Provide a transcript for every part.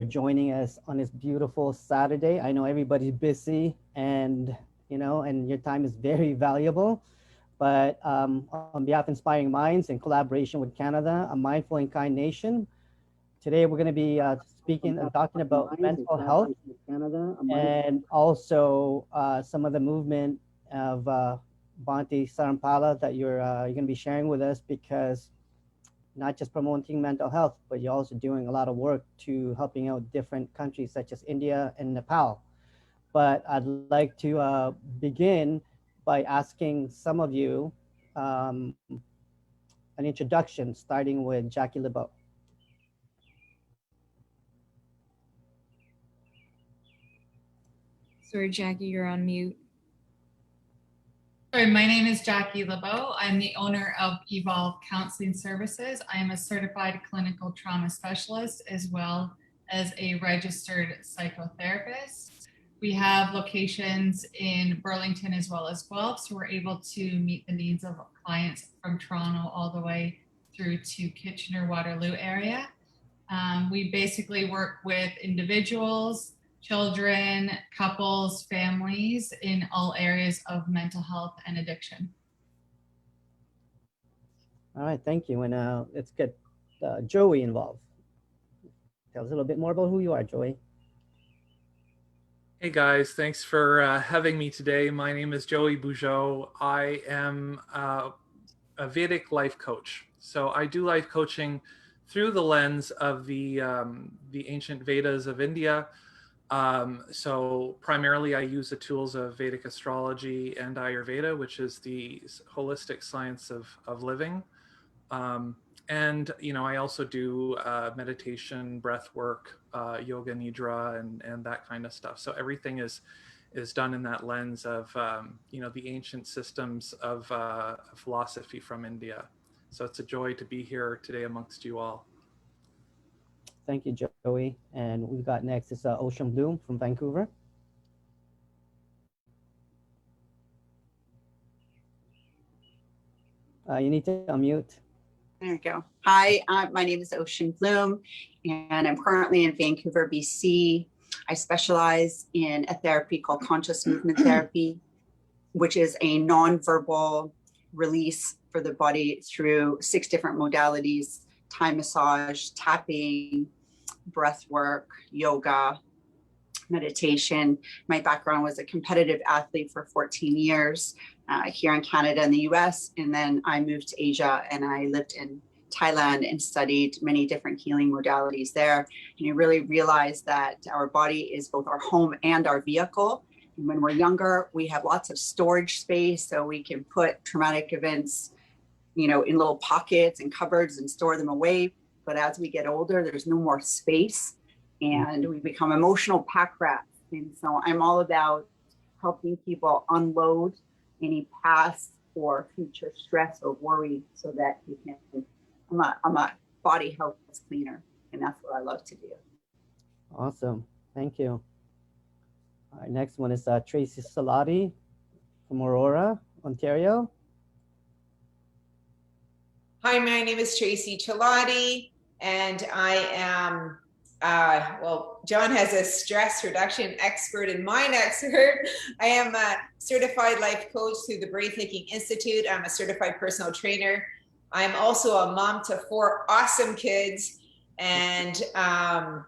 joining us on this beautiful Saturday. I know everybody's busy and and your time is very valuable. But on behalf of Inspiring Minds in collaboration with Canada, a mindful and kind nation, today we're going to be speaking and talking about mental health and also some of the movement of Bhante Sarampala that you're going to be sharing with us because not just promoting mental health, but you're also doing a lot of work to helping out different countries such as India and Nepal. But I'd like to begin by asking some of you um, an introduction, starting with Jackie LeBeau. Sorry, Jackie, you're on mute. Sorry, my name is Jackie LeBeau. I'm the owner of Evolve Counseling Services. I am a certified clinical trauma specialist as well as a registered psychotherapist. We have locations in Burlington as well as Guelph, so we're able to meet the needs of clients from Toronto all the way through to Kitchener-Waterloo area. We basically work with individuals, children, couples, families in all areas of mental health and addiction. All right, thank you. And let's get Joey involved. Tell us a little bit more about who you are, Joey. Hey guys, thanks for having me today. My name is Joey Bugeaud. I am a Vedic life coach. So I do life coaching through the lens of the ancient Vedas of India. So primarily I use the tools of Vedic astrology and Ayurveda, which is the holistic science of living. And I also do meditation, breath work, yoga nidra, and that kind of stuff. So everything is done in that lens of the ancient systems of philosophy from India. So it's a joy to be here today amongst you all. Thank you, Joey. And we've got next is Ocean Bloom from Vancouver. You need to unmute. There we go. Hi, my name is Ocean Bloom, and I'm currently in Vancouver, BC. I specialize in a therapy called conscious movement therapy, which is a nonverbal release for the body through 6 different modalities: Thai massage, tapping, breath work, yoga, meditation. My background was a competitive athlete for 14 years here in Canada and the US. And then I moved to Asia and I lived in Thailand and studied many different healing modalities there. And you really realize that our body is both our home and our vehicle. And when we're younger, we have lots of storage space, so we can put traumatic events, in little pockets and cupboards and store them away. But as we get older, there's no more space and we become emotional pack rats. And so I'm all about helping people unload any past or future stress or worry so that you can, I'm a body health cleaner, and that's what I love to do. Awesome. Thank you. All right, next one is Tracy Salati from Aurora, Ontario. Hi, my name is Tracy Chilati, and I am, John has a stress reduction expert and mind expert. I am a certified life coach through the Brain-Thinking Institute. I'm a certified personal trainer. I'm also a mom to 4 awesome kids. And I'm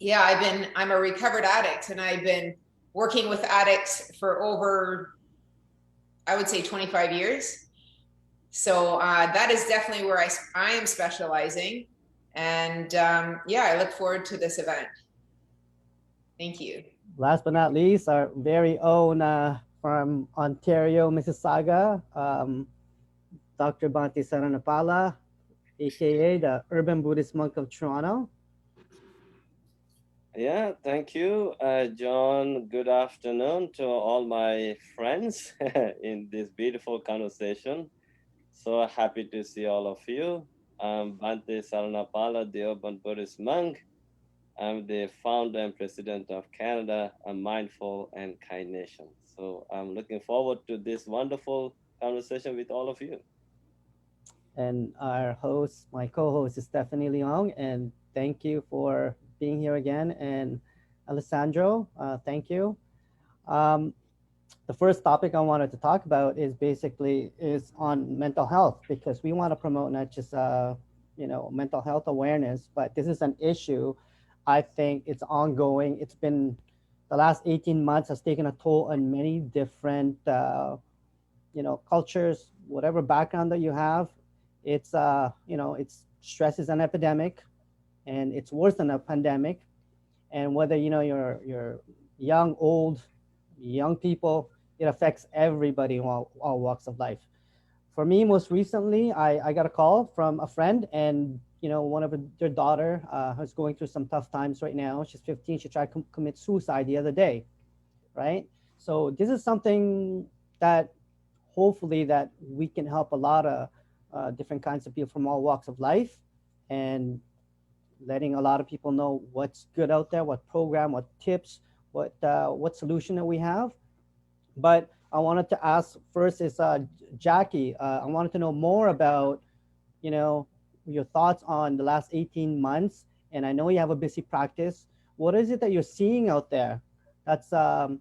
a recovered addict, and I've been working with addicts for over, I would say, 25 years. So that is definitely where I am specializing. And I look forward to this event. Thank you. Last but not least, our very own from Ontario, Mississauga, Dr. Bhante Saranapala, aka the Urban Buddhist Monk of Toronto. Yeah, thank you, John. Good afternoon to all my friends in this beautiful conversation. So happy to see all of you. I'm Bhante Saranapala, the Urban Buddhist Monk. I'm the founder and president of Canada, a mindful and kind nation. So I'm looking forward to this wonderful conversation with all of you. And our host, my co-host is Stephanie Leong, and thank you for being here again. And Alessandro, thank you. Um, the first topic I wanted to talk about is basically is on mental health, because we want to promote not just mental health awareness, but this is an issue. I think it's ongoing. It's been the last 18 months has taken a toll on many different cultures, whatever background that you have. It's stress is an epidemic, and it's worse than a pandemic. And whether you're young, old, young people, it affects everybody in all walks of life. For me, most recently, I got a call from a friend, and one of their daughter is going through some tough times right now. She's 15. She tried to commit suicide the other day, right? So this is something that hopefully that we can help a lot of different kinds of people from all walks of life, and letting a lot of people know what's good out there, what program, what tips, what solution that we have. But I wanted to ask first is Jackie. I wanted to know more about your thoughts on the last 18 months. And I know you have a busy practice. What is it that you're seeing out there that's that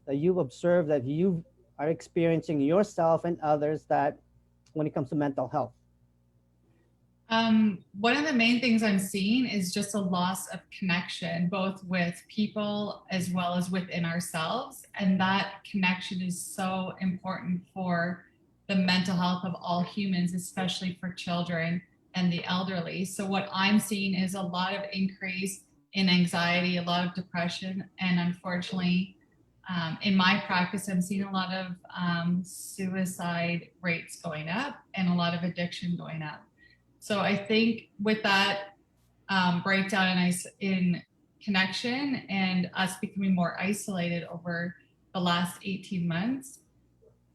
you've observed, that you are experiencing yourself and others, that when it comes to mental health? One of the main things I'm seeing is just a loss of connection, both with people as well as within ourselves. And that connection is so important for the mental health of all humans, especially for children and the elderly. So what I'm seeing is a lot of increase in anxiety, a lot of depression, and unfortunately, in my practice, I'm seeing a lot of suicide rates going up and a lot of addiction going up. So I think with that breakdown in connection and us becoming more isolated over the last 18 months,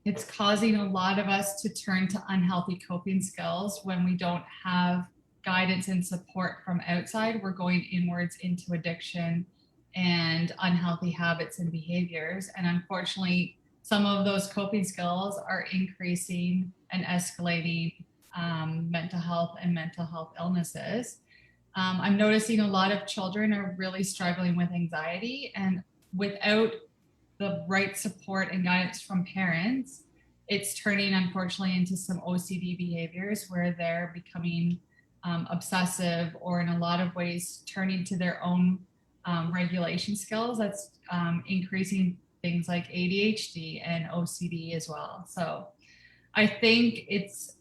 it's causing a lot of us to turn to unhealthy coping skills. When we don't have guidance and support from outside, we're going inwards into addiction and unhealthy habits and behaviors. And unfortunately, some of those coping skills are increasing and escalating mental health and mental health illnesses. I'm noticing a lot of children are really struggling with anxiety, and without the right support and guidance from parents, it's turning unfortunately into some OCD behaviors where they're becoming obsessive, or in a lot of ways turning to their own regulation skills. That's increasing things like ADHD and OCD as well. So I think it's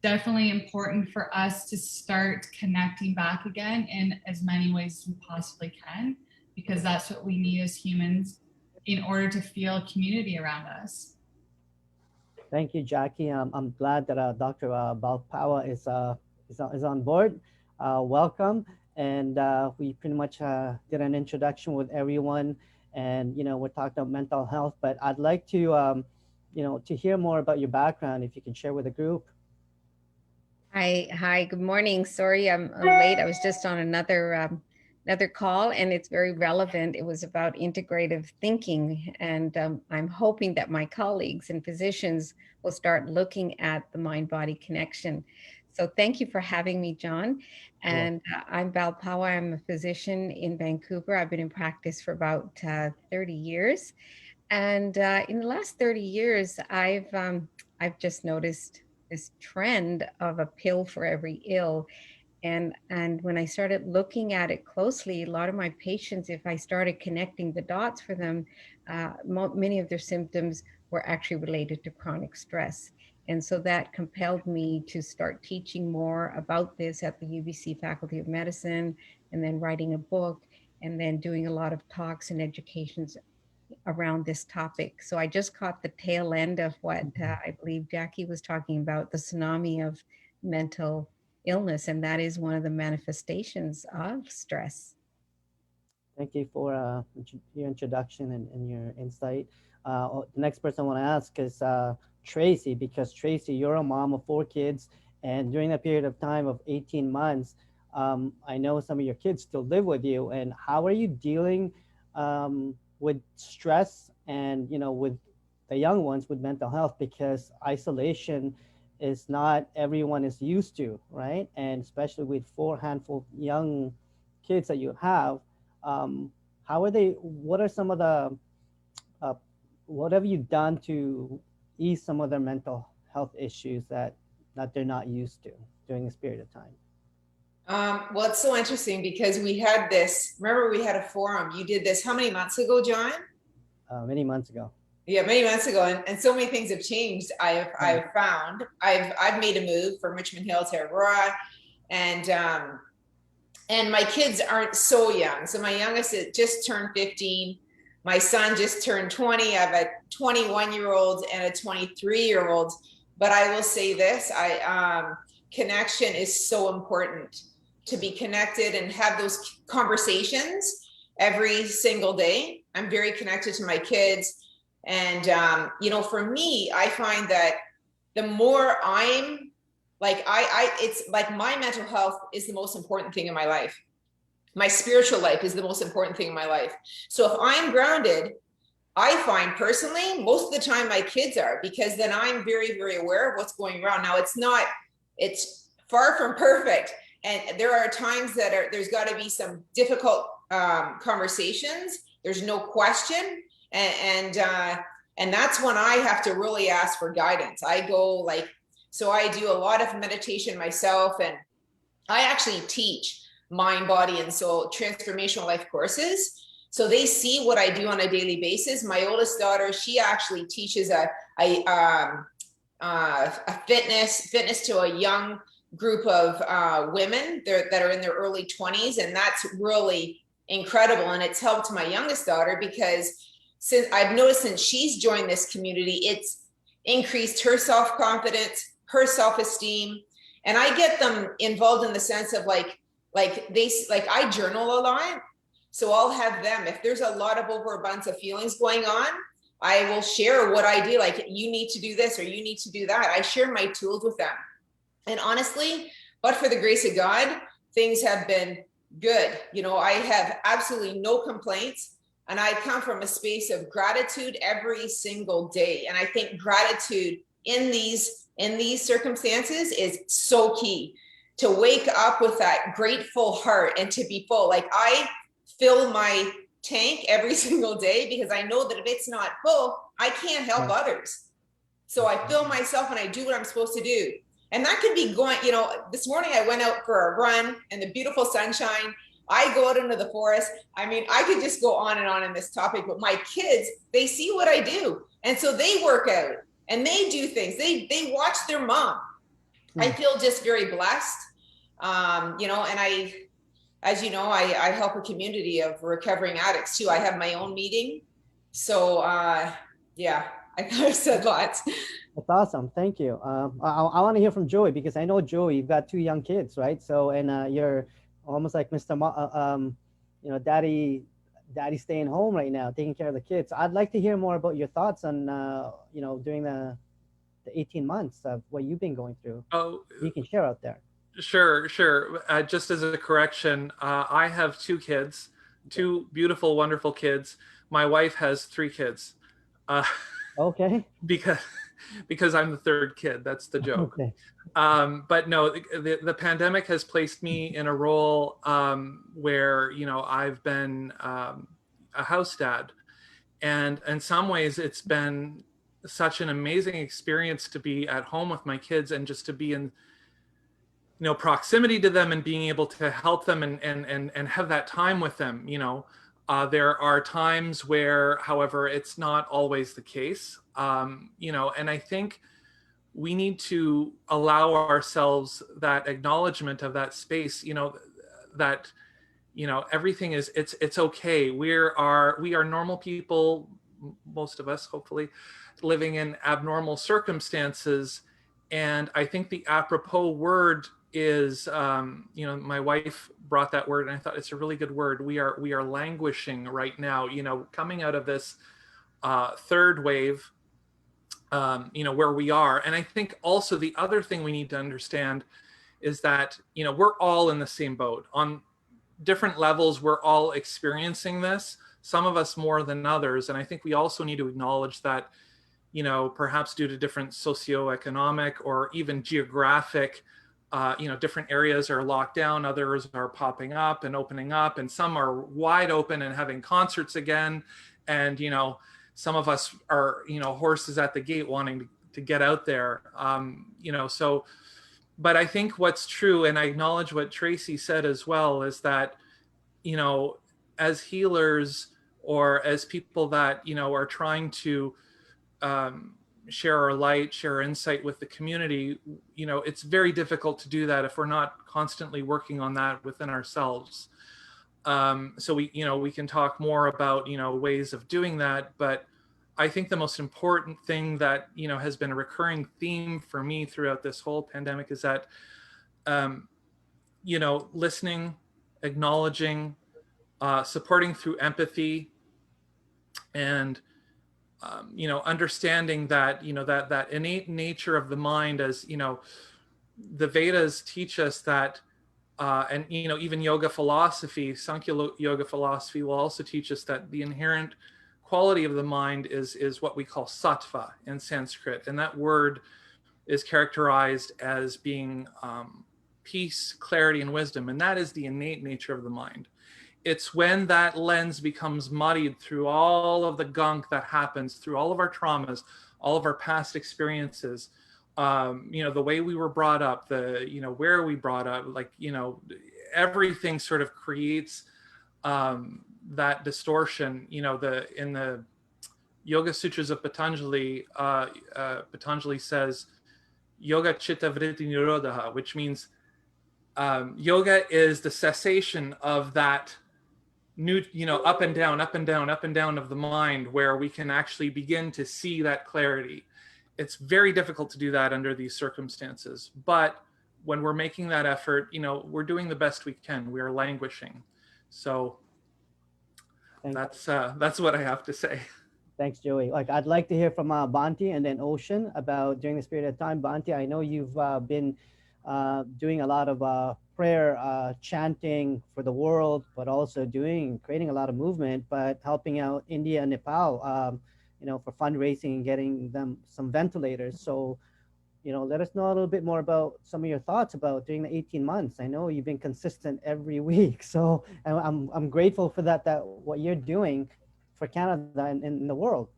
definitely important for us to start connecting back again in as many ways as we possibly can, because that's what we need as humans in order to feel community around us. Thank you, Jackie. I'm glad that Dr. Balpawa is on board. Welcome. And we pretty much did an introduction with everyone, and we're talking about mental health. But I'd like to to hear more about your background, if you can share with the group. Hi, good morning. Sorry, I'm late. I was just on another call, and it's very relevant. It was about integrative thinking, and I'm hoping that my colleagues and physicians will start looking at the mind-body connection. So thank you for having me, John. And I'm Balpawa. I'm a physician in Vancouver. I've been in practice for about 30 years. And in the last 30 years, I've just noticed this trend of a pill for every ill. And when I started looking at it closely, a lot of my patients, if I started connecting the dots for them, many of their symptoms were actually related to chronic stress. And so that compelled me to start teaching more about this at the UBC Faculty of Medicine, and then writing a book, and then doing a lot of talks and educations around this topic. So I just caught the tail end of what I believe Jackie was talking about, the tsunami of mental illness, and that is one of the manifestations of stress. Thank you for your introduction and your insight. The next person I want to ask is Tracy, because Tracy, you're a mom of 4 kids, and during that period of time of 18 months, I know some of your kids still live with you. And how are you dealing with stress and with the young ones with mental health, because isolation is not everyone is used to, right? And especially with 4 handful young kids that you have, how are they? What are some of the what have you done to ease some of their mental health issues that they're not used to during this period of time? Well, it's so interesting because we had this, remember we had a forum. You did this how many months ago, John? Many months ago. Yeah, many months ago, and so many things have changed. I've found I've made a move from Richmond Hill to Aurora, and my kids aren't so young. So my youngest just turned 15. My son just turned 20. I have a 21-year-old and a 23-year-old. But I will say this: connection is so important. To be connected and have those conversations every single day. I'm very connected to my kids. And, for me, I find that the more I'm like, it's like my mental health is the most important thing in my life. My spiritual life is the most important thing in my life. So if I'm grounded, I find personally, most of the time my kids are, because then I'm very, very aware of what's going around. Now it's far from perfect. And there are times there's got to be some difficult conversations. There's no question. And that's when I have to really ask for guidance. I do a lot of meditation myself, and I actually teach mind, body, and soul transformational life courses. So they see what I do on a daily basis. My oldest daughter, she actually teaches a fitness to a young group of women that are in their early 20s, and that's really incredible. And it's helped my youngest daughter because since she's joined this community, it's increased her self-confidence, her self-esteem. And I get them involved in the sense of like I journal a lot. So I'll have them, if there's a lot of overabundance of feelings going on, I will share what I do. Like, you need to do this or you need to do that. I share my tools with them. And honestly, but for the grace of God, things have been good. I have absolutely no complaints. And I come from a space of gratitude every single day. And I think gratitude in these circumstances is so key, to wake up with that grateful heart and to be full. Like, I fill my tank every single day because I know that if it's not full, I can't help others. So I fill myself and I do what I'm supposed to do. And that could be going, this morning I went out for a run in the beautiful sunshine. I go out into the forest. I mean, I could just go on and on in this topic, but my kids, they see what I do. And so they work out and they do things. They watch their mom. I feel just very blessed. And as you know, I help a community of recovering addicts too. I have my own meeting. So yeah, I kind of said lots. That's awesome. Thank you. I want to hear from Joey, because I know, Joey, you've got 2 young kids, right? So, and you're almost like Mr. Daddy staying home right now, taking care of the kids. I'd like to hear more about your thoughts on, during the 18 months of what you've been going through. Oh, you can share out there. Sure. Just as a correction, I have 2 kids, 2 beautiful, wonderful kids. My wife has 3 kids. Okay. Because I'm the 3rd kid. That's the joke. Okay. But no, the pandemic has placed me in a role where, I've been a house dad. And in some ways, it's been such an amazing experience to be at home with my kids and just to be in proximity to them and being able to help them and have that time with them. There are times where, however, it's not always the case. And I think we need to allow ourselves that acknowledgement of that space, that, everything is, it's okay. We are normal people, most of us, hopefully, living in abnormal circumstances. And I think the apropos word is, my wife brought that word, and I thought it's a really good word. We are languishing right now, coming out of this 3rd wave, where we are. And I think also the other thing we need to understand is that, we're all in the same boat on different levels. We're all experiencing this, some of us more than others. And I think we also need to acknowledge that, perhaps due to different socioeconomic or even geographic different areas are locked down, others are popping up and opening up, and some are wide open and having concerts again. And, some of us are, horses at the gate wanting to get out there, so, but I think what's true, and I acknowledge what Tracy said as well, is that, as healers or as people that, are trying to share our light, share our insight with the community, it's very difficult to do that if we're not constantly working on that within ourselves. So we can talk more about, ways of doing that, but I think the most important thing that, has been a recurring theme for me throughout this whole pandemic is that, listening, acknowledging, supporting through empathy, and understanding that that innate nature of the mind, as the Vedas teach us that, and even yoga philosophy, Sankhya yoga philosophy will also teach us that the inherent quality of the mind is what we call sattva in Sanskrit, and that word is characterized as being peace, clarity, and wisdom, and that is the innate nature of the mind. It's when that lens becomes muddied through all of the gunk that happens, through all of our traumas, all of our past experiences, the way we were brought up, where we brought up, everything sort of creates that distortion. In the Yoga Sutras of Patanjali, Patanjali says, Yoga Chitta Vritti Nirodha, which means yoga is the cessation of that up and down, up and down, up and down of the mind, where we can actually begin to see that clarity. It's very difficult to do that under these circumstances, but when we're making that effort, we're doing the best we can. We are languishing. So that's what I have to say. Thanks, Joey. I'd like to hear from Bhante and then Ocean about during this period of time. Bhante, I know you've been doing a lot of prayer, chanting for the world, but also creating a lot of movement, but helping out India and Nepal, for fundraising and getting them some ventilators. So, let us know a little bit more about some of your thoughts about during the 18 months. I know you've been consistent every week, so I'm grateful for that what you're doing for Canada and in the world.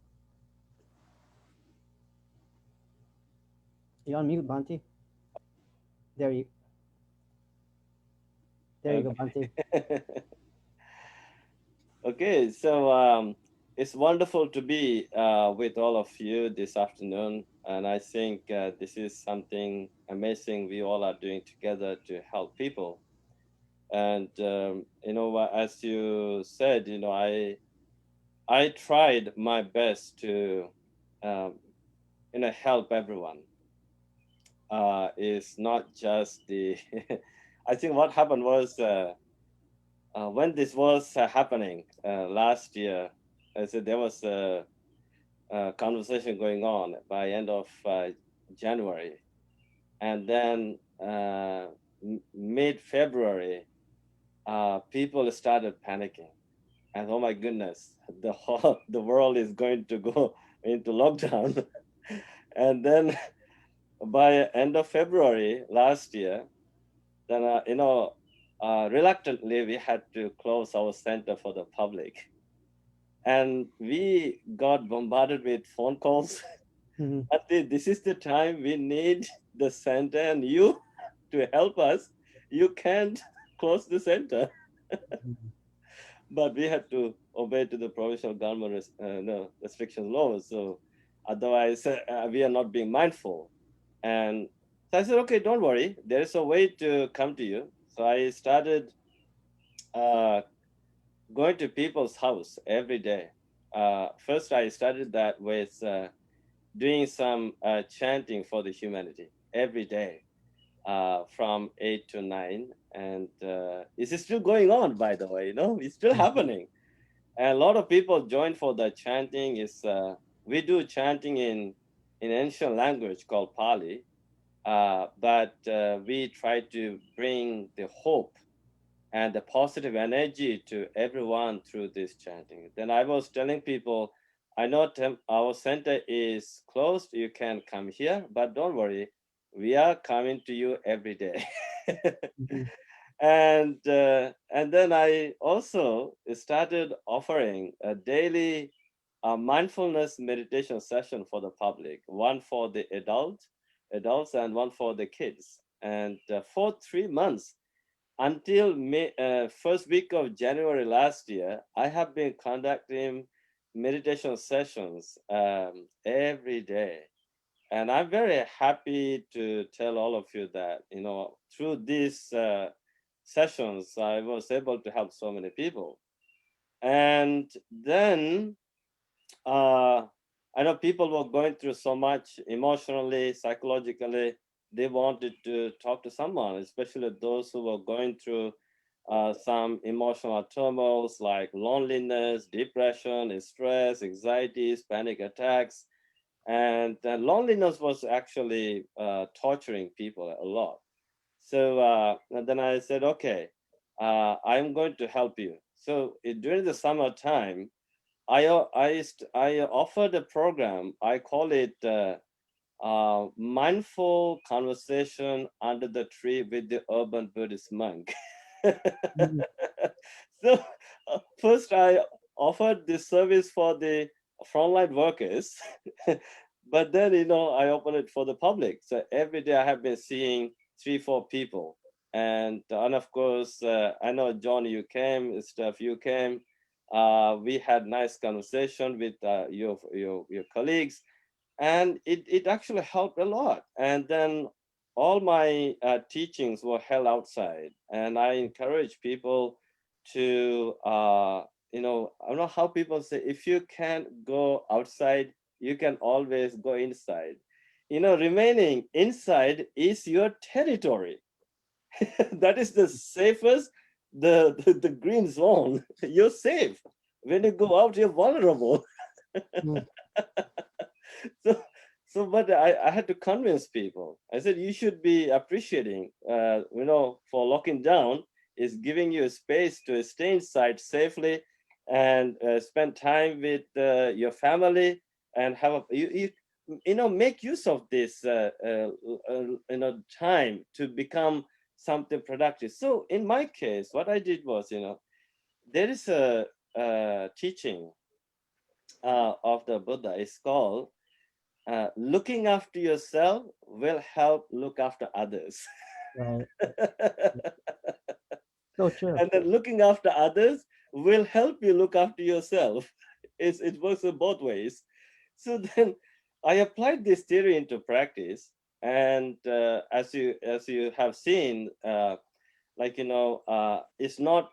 You're on mute, Bhante. There you go, Bhante. Okay, so it's wonderful to be with all of you this afternoon. And I think this is something amazing we all are doing together to help people. And, as you said, I tried my best to, help everyone. It's not just the, I think what happened was when this was happening last year, there was a conversation going on by end of January. And then mid-February, people started panicking. And oh my goodness, the world is going to go into lockdown. And then by end of February last year, then reluctantly we had to close our center for the public, and we got bombarded with phone calls. Mm-hmm. This is the time we need the center, and you to help us. You can't close the center. Mm-hmm. But we had to obey to the provincial government restriction laws. So otherwise, we are not being mindful. And so I said, okay, don't worry. There is a way to come to you. So I started going to people's house every day. First, I started that with doing some chanting for the humanity every day from 8 to 9. And it's still going on, by the way, it's still happening. And a lot of people join for the chanting. We do chanting in ancient language called Pali, but we try to bring the hope and the positive energy to everyone through this chanting. Then I was telling people, I know our center is closed, you can come here, but don't worry, we are coming to you every day. Mhm. And then I also started offering a daily mindfulness meditation session for the public, one for the adults and one for the kids. And for 3 months, until first week of January last year, I have been conducting meditation sessions every day. And I'm very happy to tell all of you that, through these sessions, I was able to help so many people. And then I know people were going through so much emotionally, psychologically. They wanted to talk to someone, especially those who were going through some emotional turmoils like loneliness, depression, stress, anxieties, panic attacks. And loneliness was actually torturing people a lot. So and then I said, okay, I'm going to help you. So during the summertime, I offered a program. I call it Mindful Conversation Under the Tree with the Urban Buddhist Monk. Mhm. So first I offered this service for the frontline workers, but then I opened it for the public. So every day I have been seeing 3-4 people, and of course I know John, you came, Steph, you came. We had nice conversation with your colleagues, and it actually helped a lot. And then all my teachings were held outside, and I encourage people to I don't know how people say, if you can't go outside, you can always go inside. Remaining inside is your territory. That is the safest, the green zone. You're safe. When you go out, you're vulnerable. Mm. so but I had to convince people. I said, you should be appreciating for locking down is giving you a space to stay inside safely and spend time with your family, and have make use of this time to become something productive. So in my case, what I did was, there is a teaching of the Buddha. It's called looking after yourself will help look after others. Right. So true. And then looking after others will help you look after yourself. It works in both ways. So then I applied this theory into practice. And as you have seen, it's not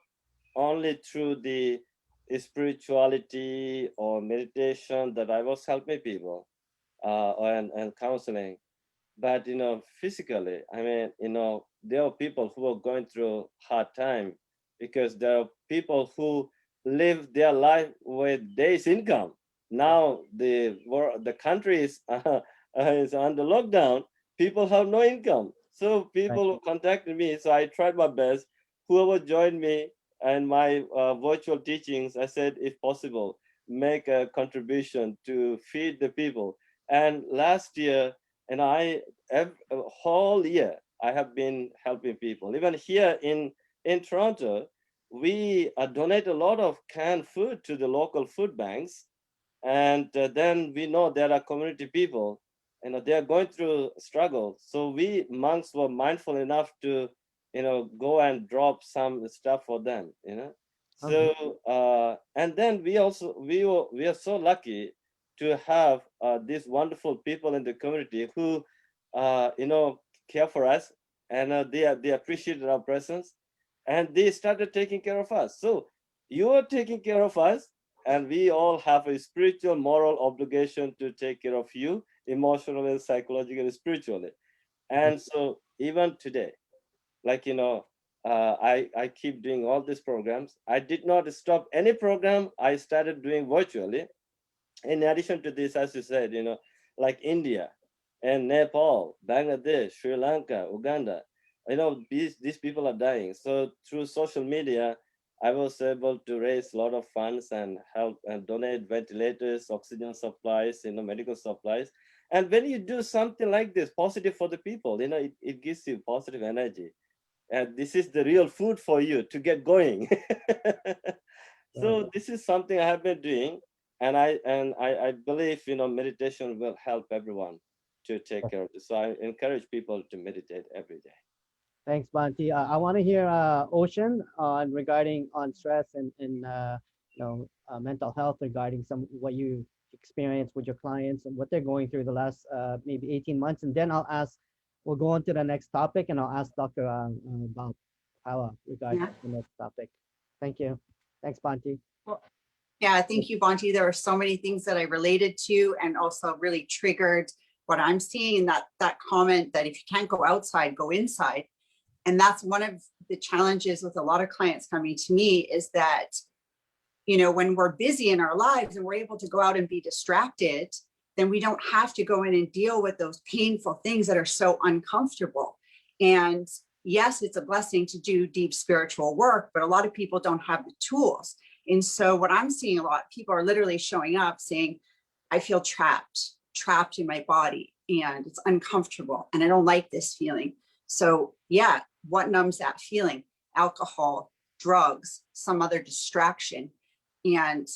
only through the spirituality or meditation that I was helping people and counseling, but physically, I mean, there are people who are going through hard time, because there are people who live their life with days income. Now the country is under lockdown. People have no income, so Right. people contacted me. So I tried my best. Whoever joined me and my virtual teachings, I said, if possible, make a contribution to feed the people. And last year, and a whole year, I have been helping people. Even here in Toronto, we donate a lot of canned food to the local food banks. And then we know there are community people, they are going through struggle. So we monks were mindful enough to, go and drop some stuff for them. Okay. So and then we are so lucky to have these wonderful people in the community who care for us, and they appreciated our presence, and they started taking care of us. So you are taking care of us, and we all have a spiritual moral obligation to take care of you emotionally, psychologically, spiritually. And so even today, I keep doing all these programs. I did not stop any program I started doing virtually. In addition to this, as you said, like India and Nepal, Bangladesh, Sri Lanka, Uganda, these people are dying. So through social media, I was able to raise a lot of funds and help and donate ventilators, oxygen supplies, medical supplies. And when you do something like this, positive for the people, you know, it gives you positive energy. And this is the real food for you to get going. So this is something I have been doing. And I believe, you know, meditation will help everyone to take care of this. So I encourage people to meditate every day. Thanks, Banti. I want to hear Ocean on regarding on stress and mental health regarding some what you experience with your clients and what they're going through the last maybe 18 months, and then we'll go on to the next topic, and I'll ask Dr. about Paula regarding the next topic. Thank you. Thanks, Banti. Well, yeah, thank you, Bonti. There are so many things that I related to and also really triggered what I'm seeing in that comment that if you can't go outside, go inside. And that's one of the challenges with a lot of clients coming to me is that, you know, when we're busy in our lives and we're able to go out and be distracted, then we don't have to go in and deal with those painful things that are so uncomfortable. And yes, it's a blessing to do deep spiritual work, but a lot of people don't have the tools. And so what I'm seeing a lot, people are literally showing up saying, I feel trapped in my body and it's uncomfortable and I don't like this feeling. So yeah, what numbs that feeling? Alcohol, drugs, some other distraction. And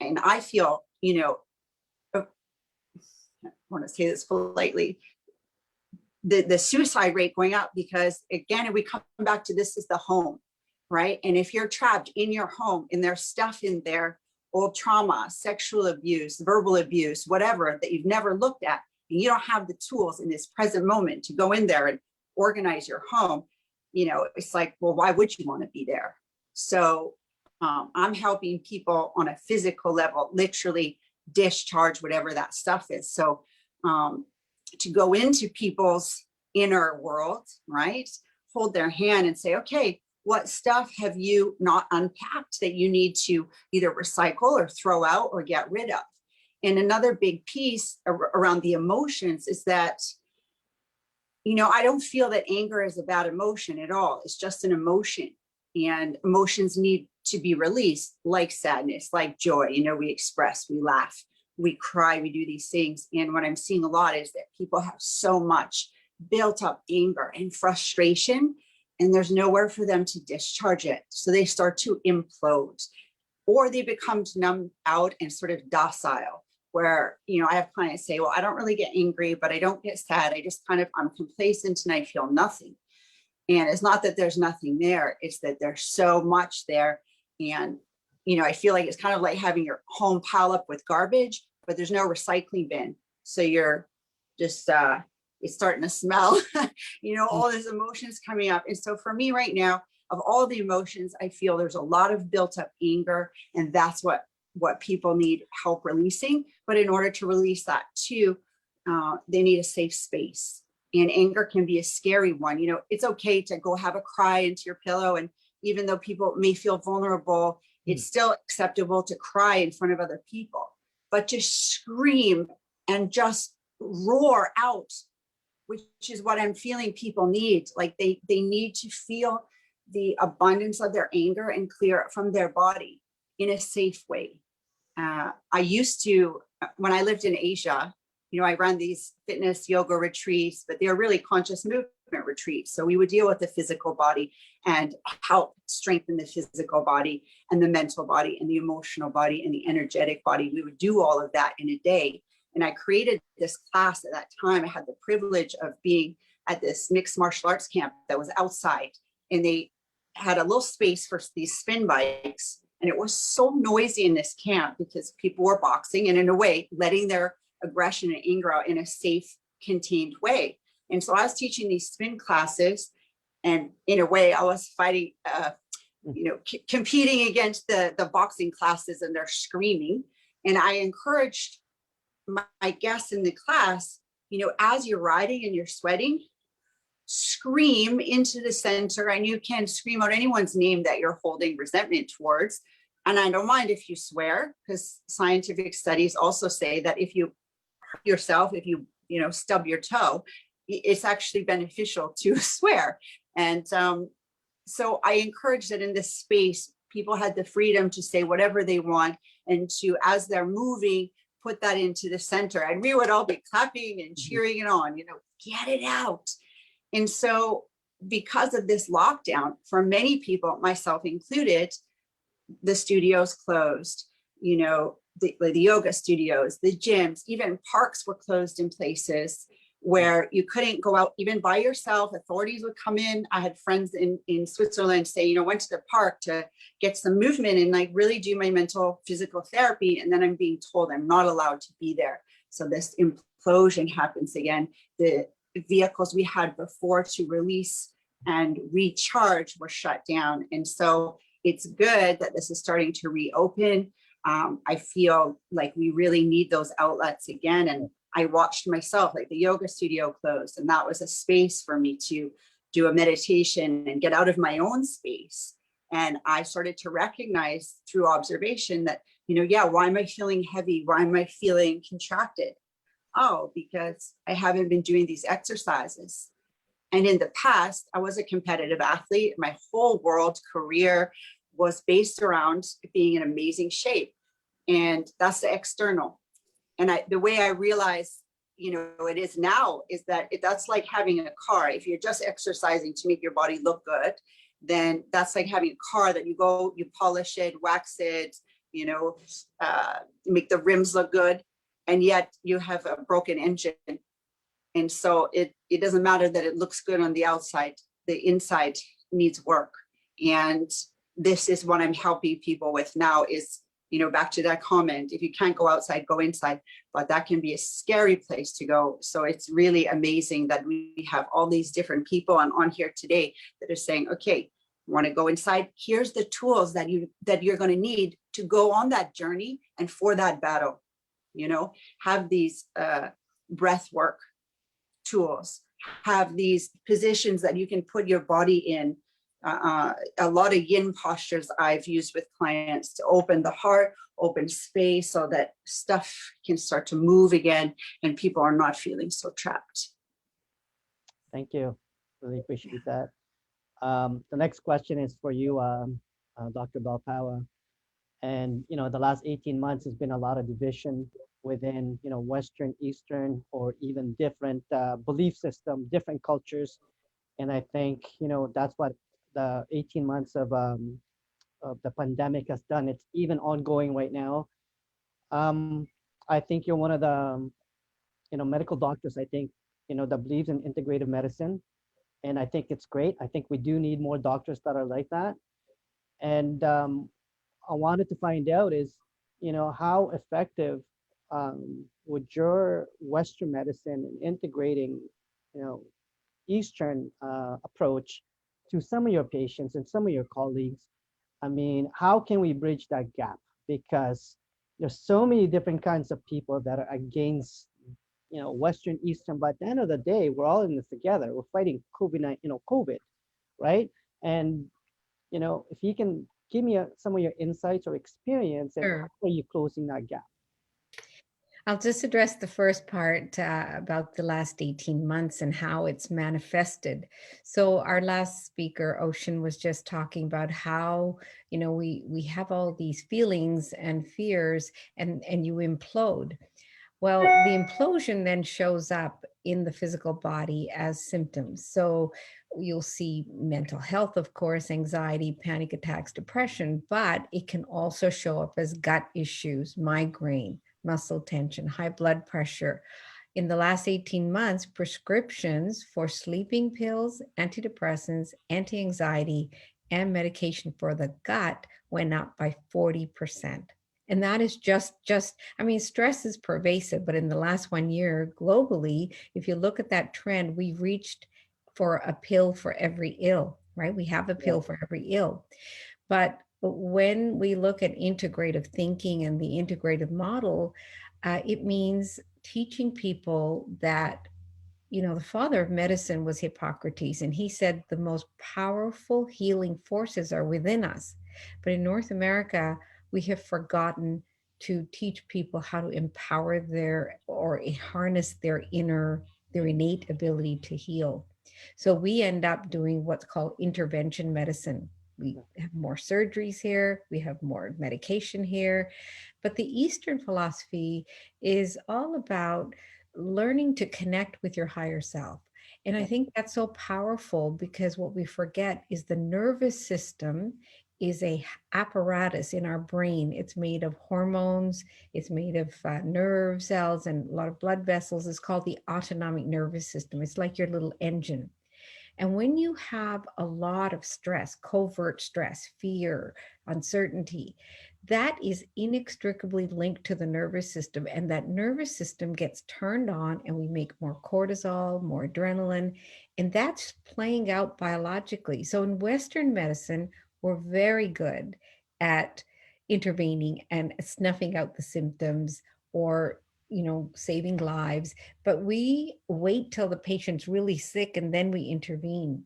I feel, you know, I want to say this politely, the suicide rate going up because again, we come back to this is the home, right? And if you're trapped in your home and there's stuff in there, old trauma, sexual abuse, verbal abuse, whatever that you've never looked at, and you don't have the tools in this present moment to go in there and organize your home, you know, it's like, well, why would you want to be there? So I'm helping people on a physical level, literally discharge whatever that stuff is. So to go into people's inner world, right? Hold their hand and say, okay, what stuff have you not unpacked that you need to either recycle or throw out or get rid of? And another big piece around the emotions is that, you know, I don't feel that anger is a bad emotion at all. It's just an emotion, and emotions need to be released, like sadness, like joy. You know, we express, we laugh, we cry, we do these things. And what I'm seeing a lot is that people have so much built up anger and frustration, and there's nowhere for them to discharge it. So they start to implode, or they become numbed out and sort of docile, where, you know, I have clients say, well, I don't really get angry, but I don't get sad. I just I'm complacent and I feel nothing. And it's not that there's nothing there. It's that there's so much there. And, you know, I feel like it's kind of like having your home pile up with garbage, but there's no recycling bin. So you're just, it's starting to smell, you know, all these emotions coming up. And so for me right now, of all the emotions, I feel there's a lot of built up anger, and that's what people need help releasing. But in order to release that too, they need a safe space. And anger can be a scary one. You know, it's okay to go have a cry into your pillow. And even though people may feel vulnerable, it's still acceptable to cry in front of other people. But just scream and just roar out, which is what I'm feeling people need. Like they need to feel the abundance of their anger and clear it from their body in a safe way. I used to, when I lived in Asia, you know, I ran these fitness yoga retreats, but they're really conscious movement retreats. So we would deal with the physical body and help strengthen the physical body and the mental body and the emotional body and the energetic body. We would do all of that in a day. And I created this class at that time. I had the privilege of being at this mixed martial arts camp that was outside, and they had a little space for these spin bikes. And it was so noisy in this camp because people were boxing and in a way letting their aggression and anger out in a safe, contained way. And so I was teaching these spin classes, and in a way I was fighting, you know, competing against the boxing classes, and they're screaming. And I encouraged my guests in the class, you know, as you're riding and you're sweating, scream into the center, and you can scream out anyone's name that you're holding resentment towards. And I don't mind if you swear, because scientific studies also say that if you hurt yourself, if you know, stub your toe, it's actually beneficial to swear. And so I encourage that in this space, people had the freedom to say whatever they want, and to, as they're moving, put that into the center, and we would all be clapping and cheering it on, get it out. And so because of this lockdown, for many people, myself included, the studios closed, the yoga studios, the gyms, even parks were closed in places where you couldn't go out even by yourself. Authorities would come in. I had friends in Switzerland say, went to the park to get some movement and like really do my mental physical therapy. And then I'm being told I'm not allowed to be there. So this implosion happens again. The vehicles we had before to release and recharge were shut down. And so it's good that this is starting to reopen. I feel like we really need those outlets again. And I watched myself, like the yoga studio closed, and that was a space for me to do a meditation and get out of my own space. And I started to recognize through observation that, why am I feeling heavy? Why am I feeling contracted? Oh, because I haven't been doing these exercises. And in the past, I was a competitive athlete. My whole world career was based around being in amazing shape. And that's the external. And the way I realize, it is now is that that's like having a car. If you're just exercising to make your body look good, then that's like having a car that you go, you polish it, wax it, make the rims look good. And yet you have a broken engine. And so it doesn't matter that it looks good on the outside, the inside needs work. And this is what I'm helping people with now is, back to that comment, if you can't go outside, go inside, but that can be a scary place to go. So it's really amazing that we have all these different people on here today that are saying, okay, you want to go inside? Here's the tools that you're going to need to go on that journey and for that battle, have these breath work tools, have these positions that you can put your body in. A lot of yin postures I've used with clients to open the heart, open space so that stuff can start to move again and people are not feeling so trapped. Thank you. Really appreciate that. The next question is for you, Dr. Belpawa. And, the last 18 months has been a lot of division within, Western, Eastern, or even different belief system, different cultures. And I think, that's what the 18 months of the pandemic has done. It's even ongoing right now. I think you're one of the, medical doctors, I think, that believes in integrative medicine. And I think it's great. I think we do need more doctors that are like that. And I wanted to find out is, how effective would your Western medicine and integrating, Eastern approach to some of your patients and some of your colleagues? I mean, how can we bridge that gap? Because there's so many different kinds of people that are against, Western, Eastern, but at the end of the day, we're all in this together. We're fighting COVID, right? And, if you can give me some of your insights or experience and Sure. how are you closing that gap? I'll just address the first part about the last 18 months and how it's manifested. So our last speaker, Ocean, was just talking about how, we have all these feelings and fears and you implode. Well, the implosion then shows up in the physical body as symptoms. So you'll see mental health, of course, anxiety, panic attacks, depression, but it can also show up as gut issues, migraine, muscle tension, high blood pressure. In the last 18 months, prescriptions for sleeping pills, antidepressants, anti-anxiety, and medication for the gut went up by 40%. And that is just, stress is pervasive, but in the last 1 year globally, if you look at that trend, we've reached for a pill for every ill, right? We have a pill for every ill. But when we look at integrative thinking and the integrative model, it means teaching people that, the father of medicine was Hippocrates, and he said the most powerful healing forces are within us. But in North America, we have forgotten to teach people how to empower or harness their innate ability to heal. So we end up doing what's called intervention medicine, We have more surgeries here, we have more medication here. But the Eastern philosophy is all about learning to connect with your higher self. And I think that's so powerful because what we forget is the nervous system is a apparatus in our brain. It's made of hormones, it's made of nerve cells and a lot of blood vessels. It's called the autonomic nervous system. It's like your little engine. And when you have a lot of stress, covert stress, fear, uncertainty, that is inextricably linked to the nervous system. And that nervous system gets turned on and we make more cortisol, more adrenaline, and that's playing out biologically. So in Western medicine, we're very good at intervening and snuffing out the symptoms or saving lives, but we wait till the patient's really sick and then we intervene.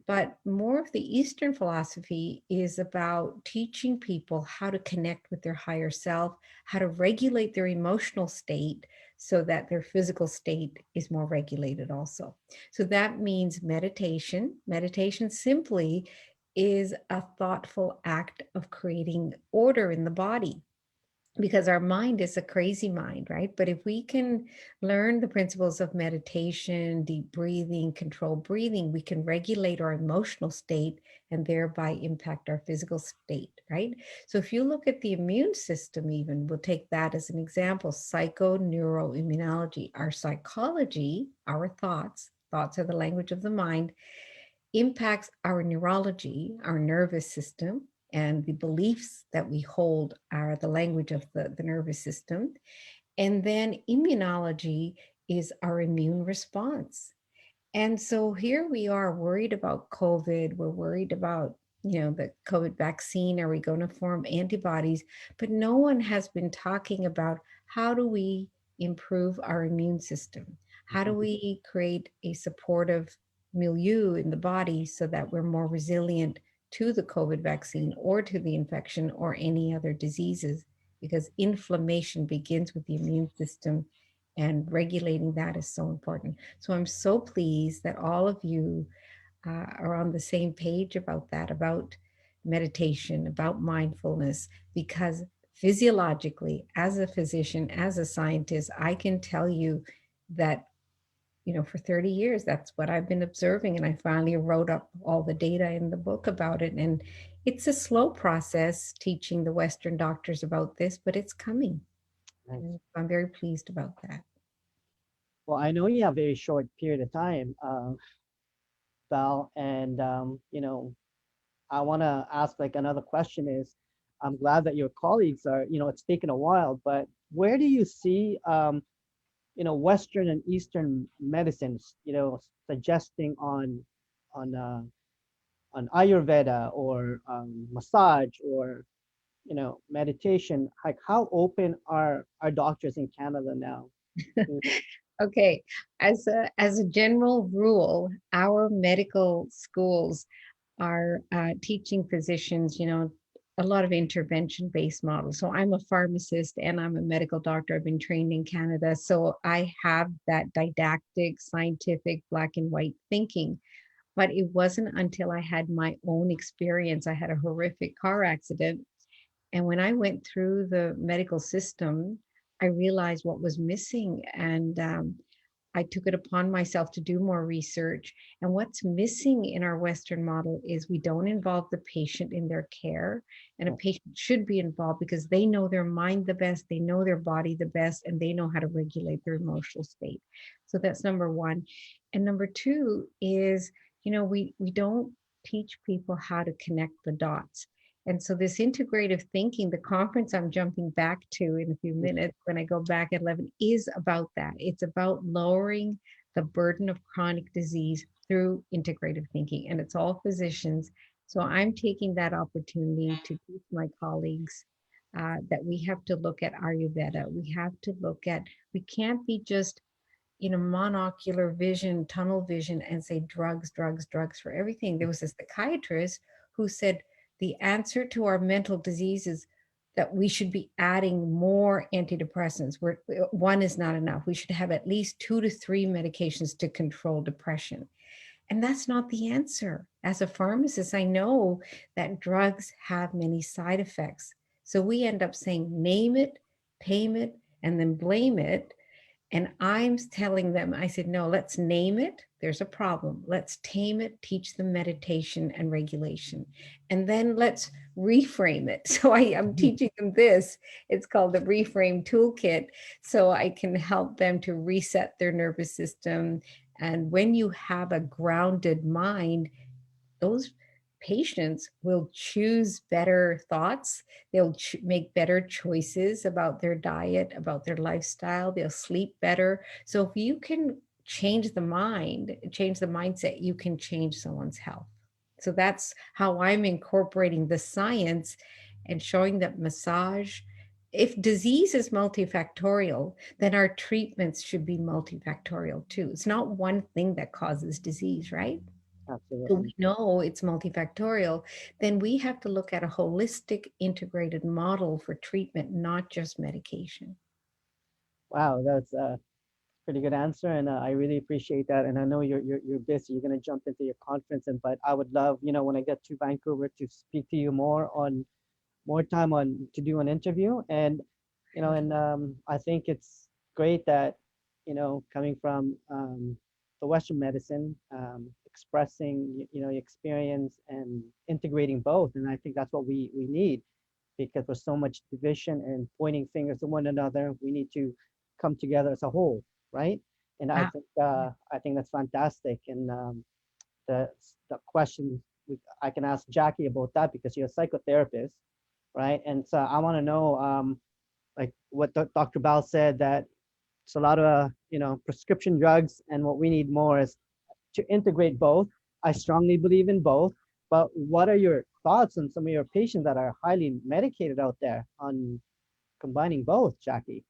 But more of the Eastern philosophy is about teaching people how to connect with their higher self, how to regulate their emotional state so that their physical state is more regulated also. So that means meditation. Meditation simply is a thoughtful act of creating order in the body, because our mind is a crazy mind, right? But if we can learn the principles of meditation, deep breathing, controlled breathing, we can regulate our emotional state and thereby impact our physical state, right? So if you look at the immune system, even, we'll take that as an example, psychoneuroimmunology, our psychology, our thoughts are the language of the mind, impacts our neurology, our nervous system, and the beliefs that we hold are the language of the nervous system. And then immunology is our immune response. And so here we are worried about COVID. We're worried about, the COVID vaccine. Are we going to form antibodies? But no one has been talking about how do we improve our immune system? How do we create a supportive milieu in the body so that we're more resilient to the COVID vaccine or to the infection or any other diseases? Because inflammation begins with the immune system, and regulating that is so important. So I'm so pleased that all of you are on the same page about that, about meditation, about mindfulness, because physiologically, as a physician, as a scientist, I can tell you that, for 30 years, that's what I've been observing. And I finally wrote up all the data in the book about it. And it's a slow process teaching the Western doctors about this, but it's coming. Nice. And I'm very pleased about that. Well, I know you have a very short period of time, Val, and I want to ask like another question is, I'm glad that your colleagues are, it's taken a while, but where do you see, Western and Eastern medicines, suggesting on Ayurveda or massage or, meditation? Like, how open are our doctors in Canada now? Okay, as a general rule, our medical schools are teaching physicians, a lot of intervention-based models. So I'm a pharmacist and I'm a medical doctor. I've been trained in Canada, so I have that didactic, scientific, black and white thinking. But it wasn't until I had my own experience. I had a horrific car accident, and when I went through the medical system, I realized what was missing. And I took it upon myself to do more research. And what's missing in our Western model is we don't involve the patient in their care. And a patient should be involved because they know their mind the best, they know their body the best, and they know how to regulate their emotional state. So that's number one. And number two is, we don't teach people how to connect the dots. And so this integrative thinking, the conference I'm jumping back to in a few minutes when I go back at 11, is about that. It's about lowering the burden of chronic disease through integrative thinking. And it's all physicians. So I'm taking that opportunity to teach my colleagues that we have to look at Ayurveda. We have to look at, we can't be just monocular vision, tunnel vision, and say drugs for everything. There was a psychiatrist who said, the answer to our mental disease is that we should be adding more antidepressants. One is not enough. We should have at least 2 to 3 medications to control depression. And that's not the answer. As a pharmacist, I know that drugs have many side effects. So we end up saying, name it, tame it, and then blame it. And I'm telling them, I said, no, let's name it. There's a problem. Let's tame it, teach them meditation and regulation. And then let's reframe it. So I'm teaching them this. It's called the Reframe Toolkit. So I can help them to reset their nervous system. And when you have a grounded mind, those patients will choose better thoughts. They'll make better choices about their diet, about their lifestyle. They'll sleep better. So if you can change the mind, change the mindset, you can change someone's health. So that's how I'm incorporating the science and showing that massage, if disease is multifactorial, then our treatments should be multifactorial too. It's not one thing that causes disease, right? So Absolutely. we know it's multifactorial, then we have to look at a holistic integrated model for treatment, not just medication. Wow, that's a pretty good answer, and I really appreciate that. And I know you're busy. You're going to jump into your conference, and but I would love, when I get to Vancouver, to speak to you more time on to do an interview. And I think it's great that coming from the Western medicine, expressing your experience and integrating both. And I think that's what we need, because there's so much division and pointing fingers at one another. We need to come together as a whole, right? And I think that's fantastic. And the question I can ask Jackie about that, because you're a psychotherapist, right? And so I want to know, like what Dr. Bal said, that it's a lot of prescription drugs, and what we need more is to integrate both. I strongly believe in both, but what are your thoughts on some of your patients that are highly medicated out there on combining both, Jackie?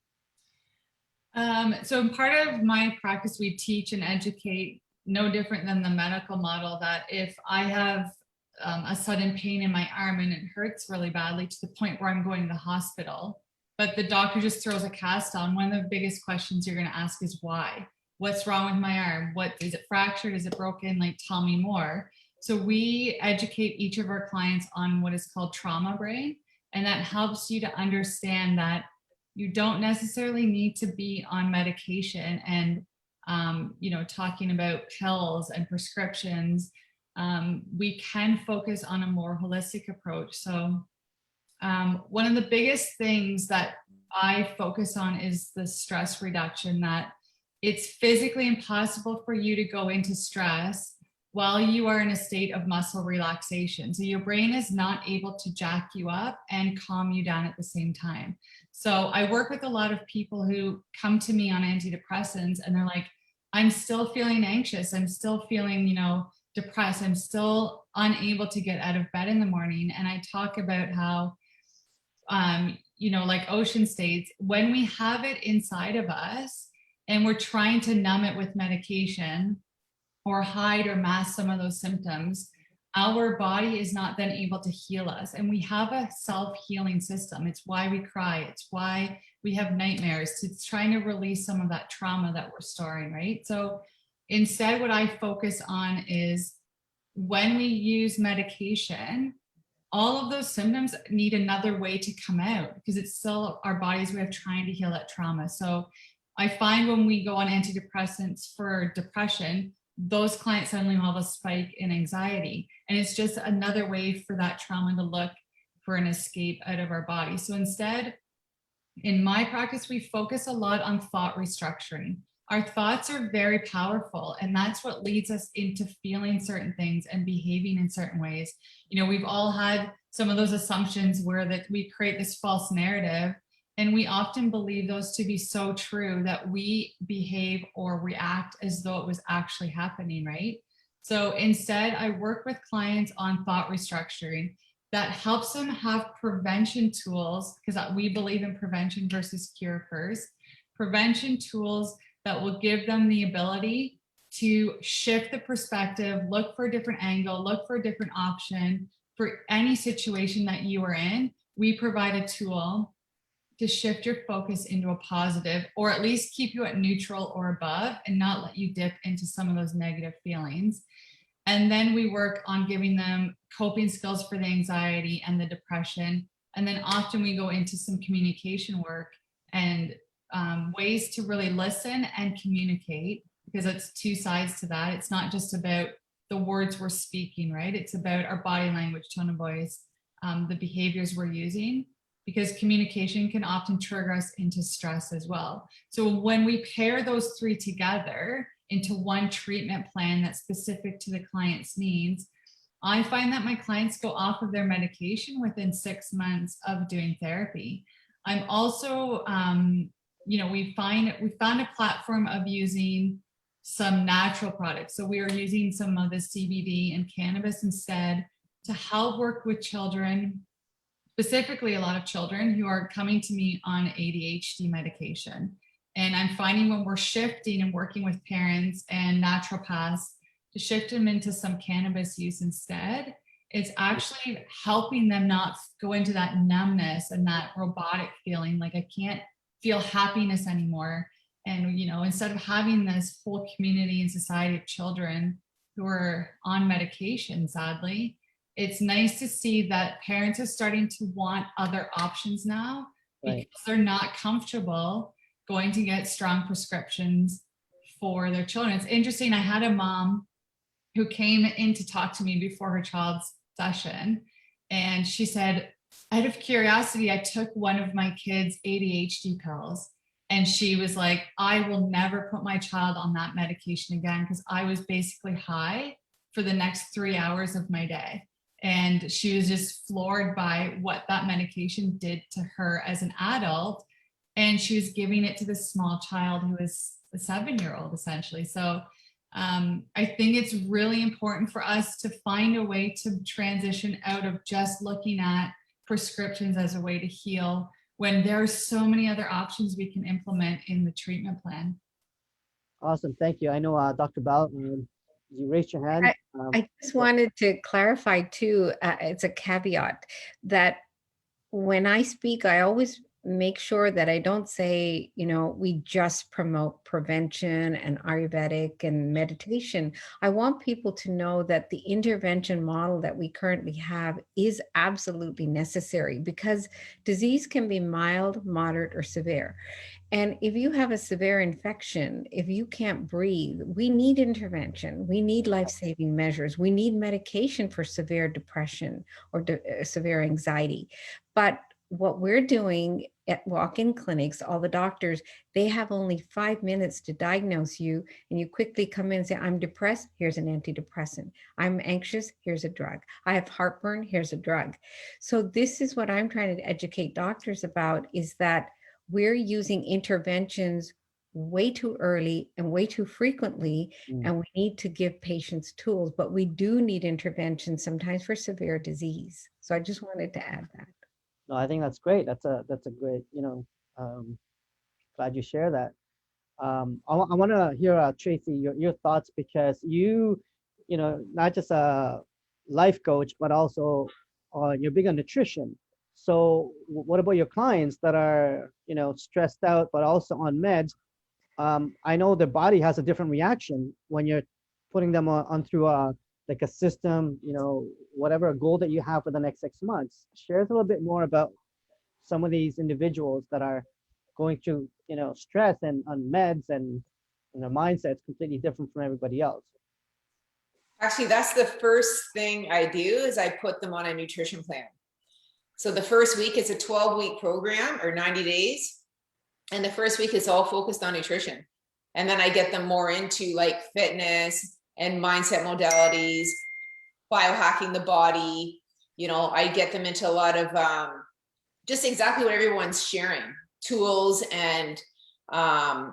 So in part of my practice, we teach and educate, no different than the medical model, that if I have a sudden pain in my arm and it hurts really badly to the point where I'm going to the hospital, but the doctor just throws a cast on, one of the biggest questions you're going to ask is why? What's wrong with my arm? What is it, fractured? Is it broken? Like, tell me more. So we educate each of our clients on what is called trauma brain. And that helps you to understand that you don't necessarily need to be on medication and, talking about pills and prescriptions. We can focus on a more holistic approach. So one of the biggest things that I focus on is the stress reduction, that it's physically impossible for you to go into stress while you are in a state of muscle relaxation. So your brain is not able to jack you up and calm you down at the same time. So I work with a lot of people who come to me on antidepressants and they're like, I'm still feeling anxious. I'm still feeling, depressed. I'm still unable to get out of bed in the morning. And I talk about how, like Ocean states, when we have it inside of us and we're trying to numb it with medication or hide or mask some of those symptoms, our body is not then able to heal us. And we have a self-healing system. It's why we cry. It's why we have nightmares. It's trying to release some of that trauma that we're storing, right? So instead, what I focus on is when we use medication, all of those symptoms need another way to come out, because it's still our body's way of trying to heal that trauma. So I find when we go on antidepressants for depression, those clients suddenly have a spike in anxiety. And it's just another way for that trauma to look for an escape out of our body. So instead, in my practice, we focus a lot on thought restructuring. Our thoughts are very powerful, and that's what leads us into feeling certain things and behaving in certain ways. We've all had some of those assumptions where that we create this false narrative, and we often believe those to be so true that we behave or react as though it was actually happening, right? So instead, I work with clients on thought restructuring that helps them have prevention tools, because we believe in prevention versus cure first. Prevention tools that will give them the ability to shift the perspective, look for a different angle, look for a different option for any situation that you are in. We provide a tool to shift your focus into a positive, or at least keep you at neutral or above and not let you dip into some of those negative feelings. And then we work on giving them coping skills for the anxiety and the depression. And then often we go into some communication work and ways to really listen and communicate, because it's two sides to that. It's not just about the words we're speaking, right? It's about our body language, tone of voice, the behaviors we're using, because communication can often trigger us into stress as well. So when we pair those three together into one treatment plan that's specific to the client's needs, I find that my clients go off of their medication within 6 months of doing therapy. I'm also, we found a platform of using some natural products. So we are using some of the CBD and cannabis instead to help work with children, specifically a lot of children who are coming to me on ADHD medication. And I'm finding when we're shifting and working with parents and naturopaths to shift them into some cannabis use instead, it's actually helping them not go into that numbness and that robotic feeling like I can't feel happiness anymore. And, instead of having this whole community and society of children who are on medication, sadly, it's nice to see that parents are starting to want other options now, Right. because they're not comfortable going to get strong prescriptions for their children. It's interesting. I had a mom who came in to talk to me before her child's session, and she said, out of curiosity, I took one of my kids' ADHD pills. And she was like, I will never put my child on that medication again, because I was basically high for the next 3 hours of my day. And she was just floored by what that medication did to her as an adult. And she was giving it to this small child who was a 7-year-old essentially. So I think it's really important for us to find a way to transition out of just looking at prescriptions as a way to heal, when there are so many other options we can implement in the treatment plan. Awesome. Thank you. I know Dr. Bell, you raised your hand. I just wanted to clarify too, it's a caveat that when I speak, I always make sure that I don't say, we just promote prevention and Ayurvedic and meditation. I want people to know that the intervention model that we currently have is absolutely necessary, because disease can be mild, moderate, or severe. And if you have a severe infection, if you can't breathe, we need intervention. We need life-saving measures. We need medication for severe depression or severe anxiety. But what we're doing at walk-in clinics, all the doctors, they have only 5 minutes to diagnose you, and you quickly come in and say, I'm depressed, here's an antidepressant. I'm anxious, here's a drug. I have heartburn, here's a drug. So this is what I'm trying to educate doctors about, is that we're using interventions way too early and way too frequently, and we need to give patients tools, but we do need intervention sometimes for severe disease. So I just wanted to add that. No, I think that's great. That's a great, glad you share that. I want to hear, Tracy, your thoughts, because not just a life coach, but also you're big on nutrition. So what about your clients that are, stressed out, but also on meds? I know their body has a different reaction when you're putting them on through a system, whatever goal that you have for the next 6 months. Share us a little bit more about some of these individuals that are going through, stress and on meds, and their mindset's completely different from everybody else. Actually, that's the first thing I do, is I put them on a nutrition plan. So the first week is a 12-week program, or 90 days. And the first week is all focused on nutrition. And then I get them more into like fitness and mindset modalities, biohacking the body. I get them into a lot of just exactly what everyone's sharing, tools and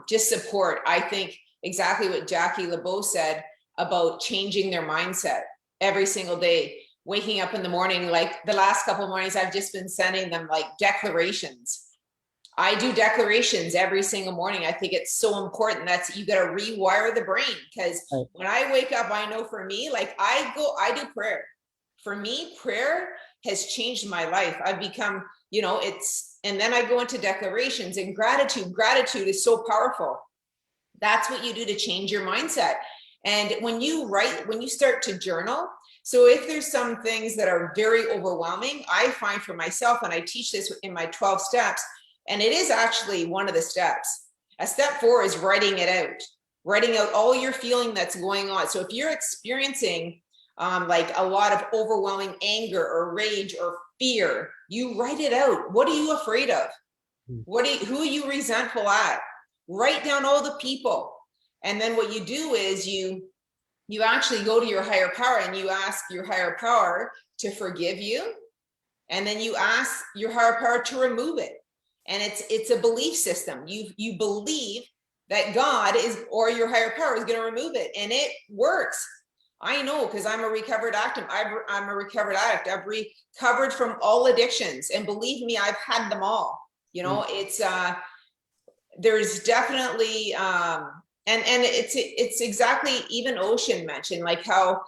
just support. I think exactly what Jackie LeBeau said about changing their mindset every single day. Waking up in the morning, like the last couple of mornings, I've just been sending them like declarations. I do declarations every single morning. I think it's so important. You got to rewire the brain, because when I wake up, I know for me, like I do prayer. For me, prayer has changed my life. I've become, it's And then I go into declarations and gratitude. Gratitude is so powerful. That's what you do to change your mindset. And when you write, when you start to journal, so if there's some things that are very overwhelming, I find for myself, and I teach this in my 12 steps, and it is actually one of the steps. A step 4 is writing it out, writing out all your feeling that's going on. So if you're experiencing like a lot of overwhelming anger or rage or fear, you write it out. What are you afraid of? Who are you resentful at? Write down all the people. And then what you do is you actually go to your higher power and you ask your higher power to forgive you. And then you ask your higher power to remove it. And it's a belief system. You believe that God is, or your higher power is going to remove it. And it works. I know, because I'm a recovered addict. I'm a recovered addict. I've recovered from all addictions. And believe me, I've had them all. You know, it's, there's definitely, and it's exactly, even Ocean mentioned, like how,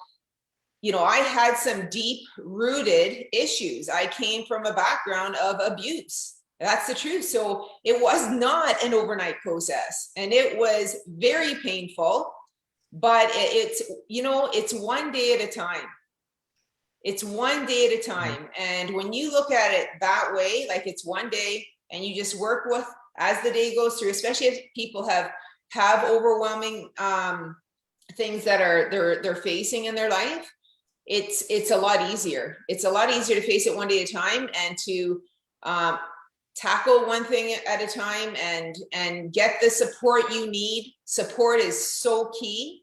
you know, I had some deep rooted issues. I came from a background of abuse. That's the truth. So it was not an overnight process, and it was very painful, but it's, you know, it's one day at a time. It's one day at a time. And when you look at it that way, like it's one day and you just work with, as the day goes through, especially if people have overwhelming things that they're facing in their life, it's a lot easier. It's a lot easier to face it one day at a time and to tackle one thing at a time and get the support you need. Support is so key.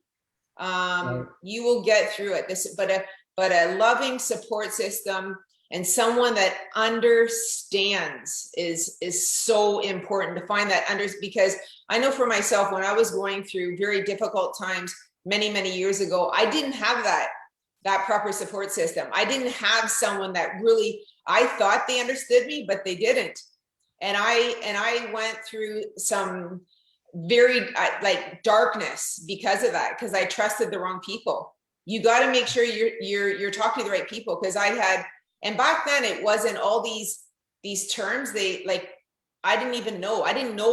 You will get through it. But a loving support system and someone that understands is so important to find that because I know for myself, when I was going through very difficult times many years ago, I didn't have that proper support system. I didn't have someone that really, I thought they understood me, but they didn't. And I went through some very like darkness because of that, because I trusted the wrong people. You got to make sure you're talking to the right people, because I had, and back then it wasn't all these terms. They like, I didn't know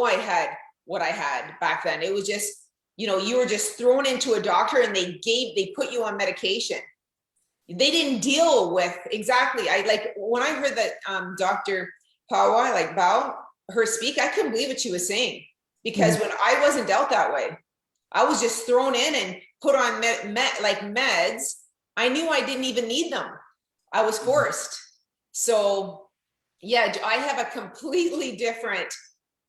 I had what I had back then. It was just, you know, you were just thrown into a doctor and they put you on medication. They didn't deal with exactly. I like when I heard that Dr. Pawa, like Bao, her speak, I couldn't believe what she was saying, because when I wasn't dealt that way, I was just thrown in and put on meds. I knew I didn't even need them. I was forced. So yeah, I have a completely different,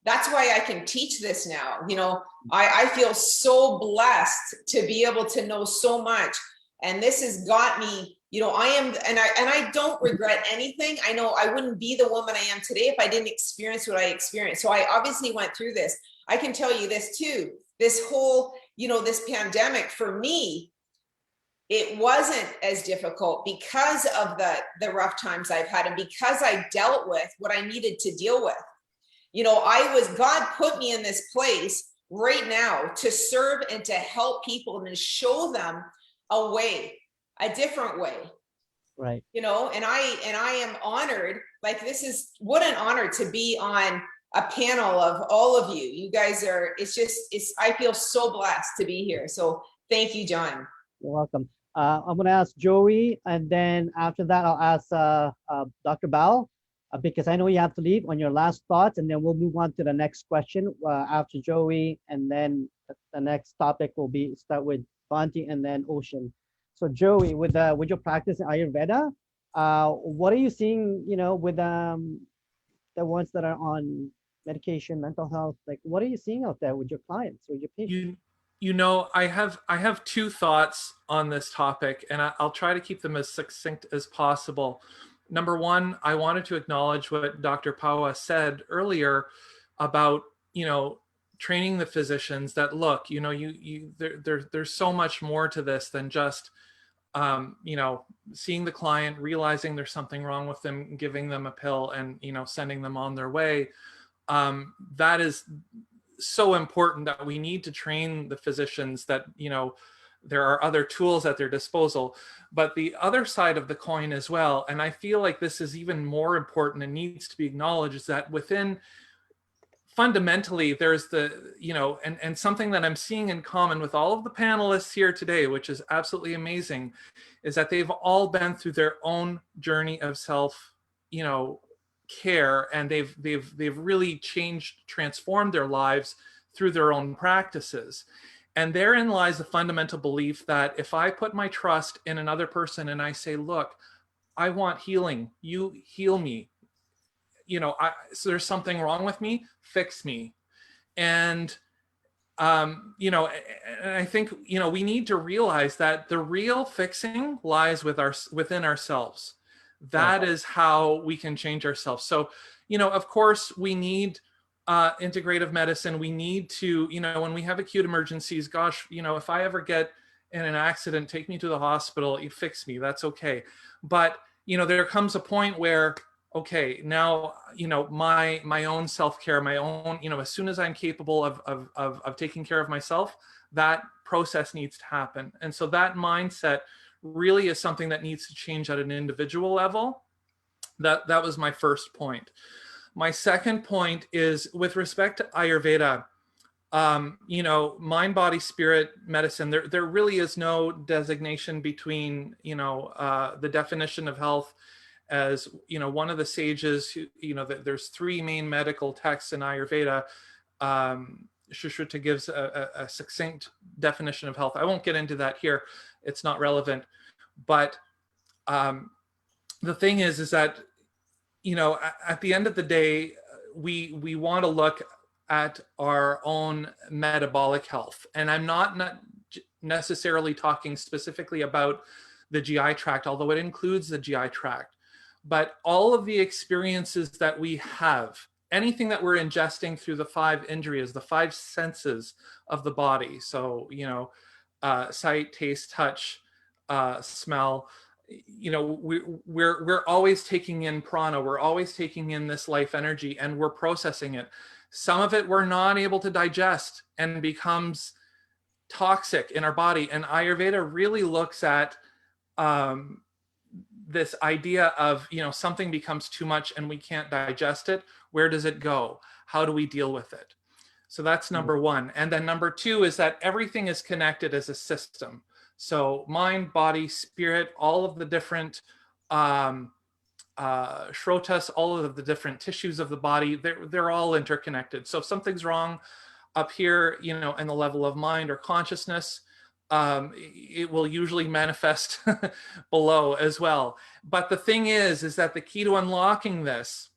that's why I can teach this now. You know, I feel so blessed to be able to know so much. And this has got me, you know, I am, and I don't regret anything. I know I wouldn't be the woman I am today if I didn't experience what I experienced. So I obviously went through this. I can tell you this too, this whole, you know, this pandemic for me, it wasn't as difficult because of the rough times I've had, and because I dealt with what I needed to deal with. You know, God put me in this place right now to serve and to help people and to show them a way, a different way. Right. You know, and I am honored. Like, this is, what an honor to be on a panel of all of you. You guys are, I feel so blessed to be here. So thank you, John. You're welcome. I'm going to ask Joey, and then after that, I'll ask Dr. Bao, because I know you have to leave, on your last thoughts, and then we'll move on to the next question after Joey, and then the next topic will be start with Banti and then Ocean. So Joey, with your practice in Ayurveda, what are you seeing, you know, with the ones that are on medication, mental health? Like, what are you seeing out there with your clients, with your patients? You know, I have two thoughts on this topic, and I'll try to keep them as succinct as possible. Number one, I wanted to acknowledge what Dr. Pawa said earlier about, you know, training the physicians that, look, you know, there's so much more to this than just, you know, seeing the client, realizing there's something wrong with them, giving them a pill, and, you know, sending them on their way. That is so important, that we need to train the physicians that, you know, there are other tools at their disposal. But the other side of the coin as well, and I feel like this is even more important and needs to be acknowledged, is that within, fundamentally, there's the, and something that I'm seeing in common with all of the panelists here today, which is absolutely amazing, is that they've all been through their own journey of self, care, and they've really transformed their lives through their own practices. And therein lies the fundamental belief that if I put my trust in another person and I say, look, I want healing, you heal me, so there's something wrong with me, fix me. And, and I think, we need to realize that the real fixing lies within ourselves. That is how we can change ourselves. So, of course, we need integrative medicine. We need to, when we have acute emergencies, gosh, if I ever get in an accident, take me to the hospital, you fix me, that's okay. But, there comes a point where, okay, now, my own self-care, my own, as soon as I'm capable of taking care of myself, that process needs to happen. And so that mindset really is something that needs to change at an individual level. That was my first point. My second point is with respect to Ayurveda, mind, body, spirit medicine, there really is no designation between, the definition of health as, one of the sages, there's three main medical texts in Ayurveda. Sushruta gives a succinct definition of health. I won't get into that here. It's not relevant. But the thing is that, at the end of the day, we want to look at our own metabolic health. And I'm not necessarily talking specifically about the GI tract, although it includes the GI tract. But all of the experiences that we have, anything that we're ingesting through the five indriyas, the five senses of the body. So, sight, taste, touch, smell, we're always taking in prana, we're always taking in this life energy, and we're processing it. Some of it we're not able to digest and becomes toxic in our body. And Ayurveda really looks at this idea of, something becomes too much and we can't digest it. Where does it go? How do we deal with it? So that's number one. And then number two is that everything is connected as a system. So mind, body, spirit, all of the different shrotas, all of the different tissues of the body, they're all interconnected. So if something's wrong up here, in the level of mind or consciousness, it will usually manifest below as well. But the thing is that the key to unlocking this,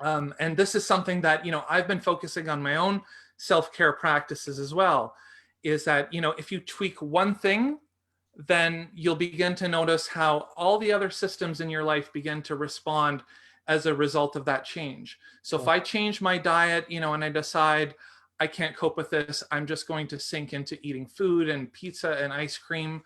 and this is something that, I've been focusing on my own self-care practices as well, is that, if you tweak one thing, then you'll begin to notice how all the other systems in your life begin to respond as a result of that change. So if I change my diet, and I decide I can't cope with this, I'm just going to sink into eating food and pizza and ice cream,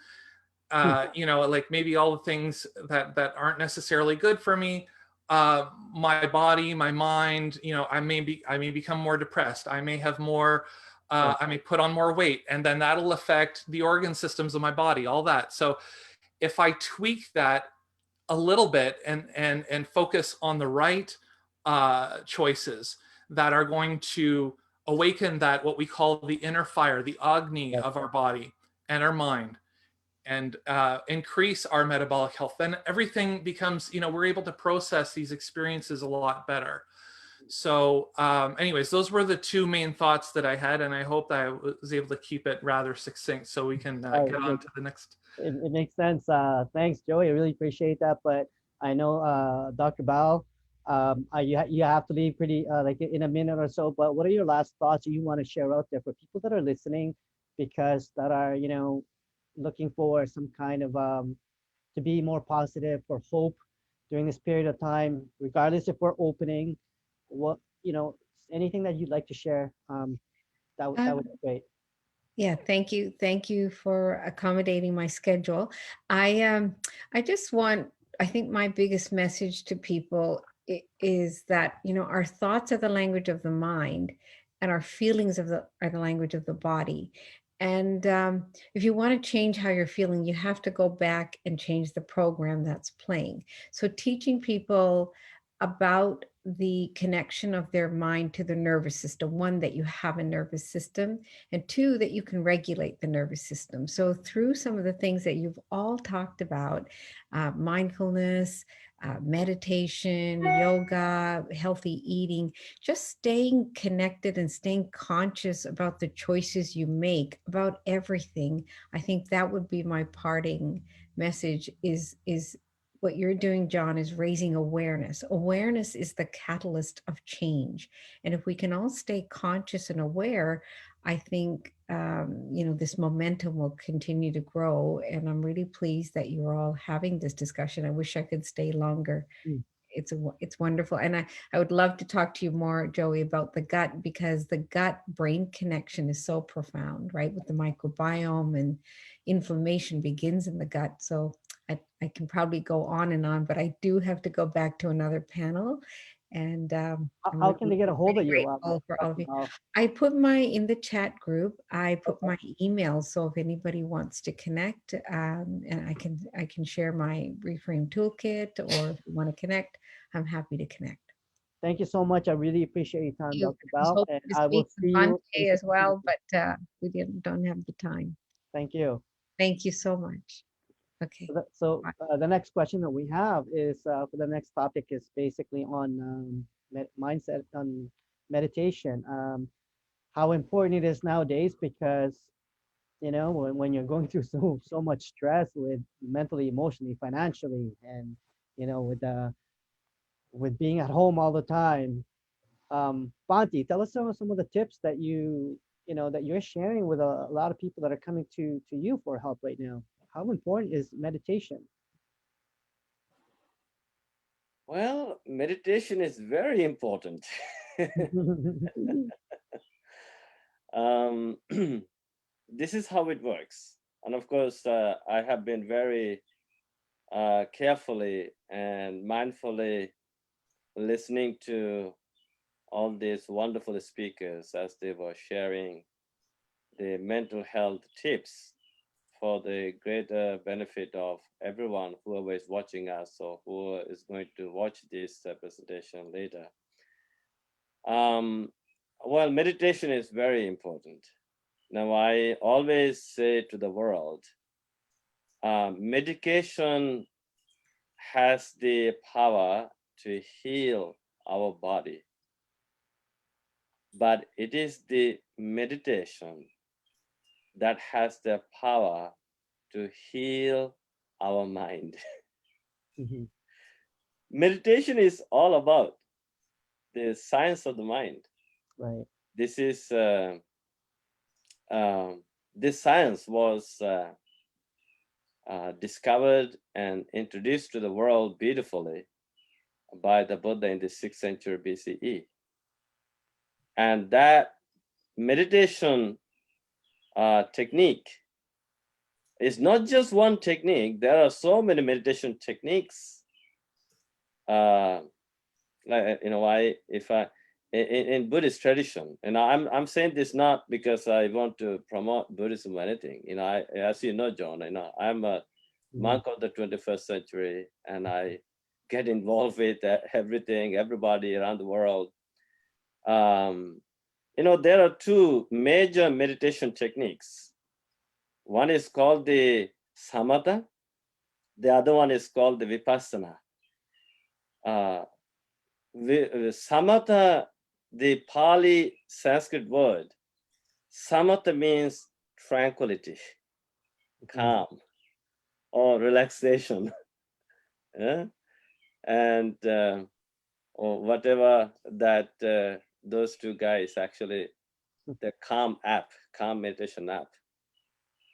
like maybe all the things that aren't necessarily good for me, my body, my mind, I may become more depressed. I may have more, I may put on more weight, and then that'll affect the organ systems of my body, all that. So if I tweak that a little bit and focus on the right choices that are going to awaken that, what we call the inner fire, the Agni of our body and our mind, and increase our metabolic health, then everything becomes, we're able to process these experiences a lot better. So anyways, those were the two main thoughts that I had, and I hope that I was able to keep it rather succinct so we can get on to the next. It makes sense. Thanks, Joey. I really appreciate that. But I know, Dr. Bal, you have to leave pretty like in a minute or so. But what are your last thoughts you want to share out there for people that are listening, because that are looking for some kind of to be more positive, for hope during this period of time, regardless if we're opening, what anything that you'd like to share, that would be great. Yeah, thank you. Thank you for accommodating my schedule. I just want, I think my biggest message to people is that, our thoughts are the language of the mind, and our feelings are the language of the body. And if you want to change how you're feeling, you have to go back and change the program that's playing. So teaching people about the connection of their mind to the nervous system, one, that you have a nervous system, and two, that you can regulate the nervous system. So through some of the things that you've all talked about, mindfulness, meditation, yoga, healthy eating, just staying connected and staying conscious about the choices you make about everything. I think that would be my parting message is what you're doing, John, is raising awareness. Awareness is the catalyst of change. And if we can all stay conscious and aware, I think, this momentum will continue to grow. And I'm really pleased that you're all having this discussion. I wish I could stay longer. Mm. It's wonderful. And I would love to talk to you more, Joey, about the gut, because the gut brain connection is so profound, right? With the microbiome, and inflammation begins in the gut. So I can probably go on and on, but I do have to go back to another panel. And I'm How can they get a hold of really you? grateful for all of you. About- I put in the chat group, I put Okay. my email. So if anybody wants to connect, and I can share my Reframe Toolkit, or if you want to connect, I'm happy to connect. Thank you so much. I really appreciate your time, You. Dr. I was Bell, hoping and to I will speak see to you. Bhante as well, but we don't have the time. Thank you. Thank you so much. Okay. So the next question that we have is for the next topic is basically on mindset, on meditation. How important it is nowadays, because when you're going through so much stress, with mentally, emotionally, financially, and with being at home all the time. Bhante, tell us some of the tips that that you're sharing with a lot of people that are coming to you for help right now. How important is meditation? Well, meditation is very important. This is how it works. And of course, I have been very carefully and mindfully listening to all these wonderful speakers as they were sharing the mental health tips for the greater benefit of everyone, whoever is watching us or who is going to watch this presentation later. Well, meditation is very important. Now, I always say to the world, medication has the power to heal our body, but it is the meditation that has the power to heal our mind. Mhm. Meditation is all about the science of the mind. Right. This is this science was discovered and introduced to the world beautifully by the Buddha in the 6th century BCE. And that meditation technique is not just one technique. There are so many meditation techniques. In Buddhist tradition, and I'm saying this not because I want to promote Buddhism or anything. As you know, John, I'm a monk of the 21st century, and I get involved with everything, everybody around the world. There are two major meditation techniques. One is called the samatha. The other one is called the vipassana. Samatha, the Pali Sanskrit word, samatha means tranquility, calm, or relaxation. Yeah? And or whatever that those two guys actually, the calm meditation app.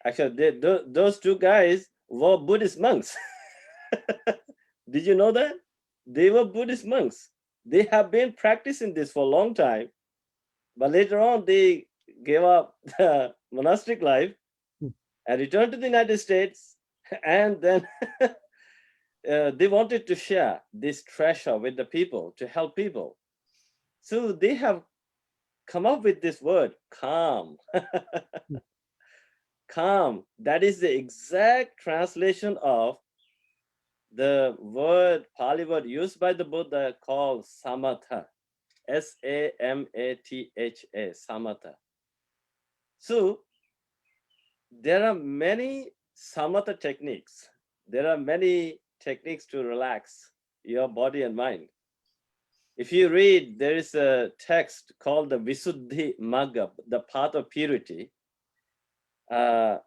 Actually, those two guys were Buddhist monks. Did you know that? They were Buddhist monks. They have been practicing this for a long time, but later on they gave up the monastic life and returned to the United States, and then they wanted to share this treasure with the people, to help people. So they have come up with this word, calm. calm. That is the exact translation of the word, Pali word used by the Buddha called samatha. S-A-M-A-T-H-A, samatha. So there are many samatha techniques. There are many techniques to relax your body and mind. If you read, there is a text called the Visuddhi Magga, the path of purity. There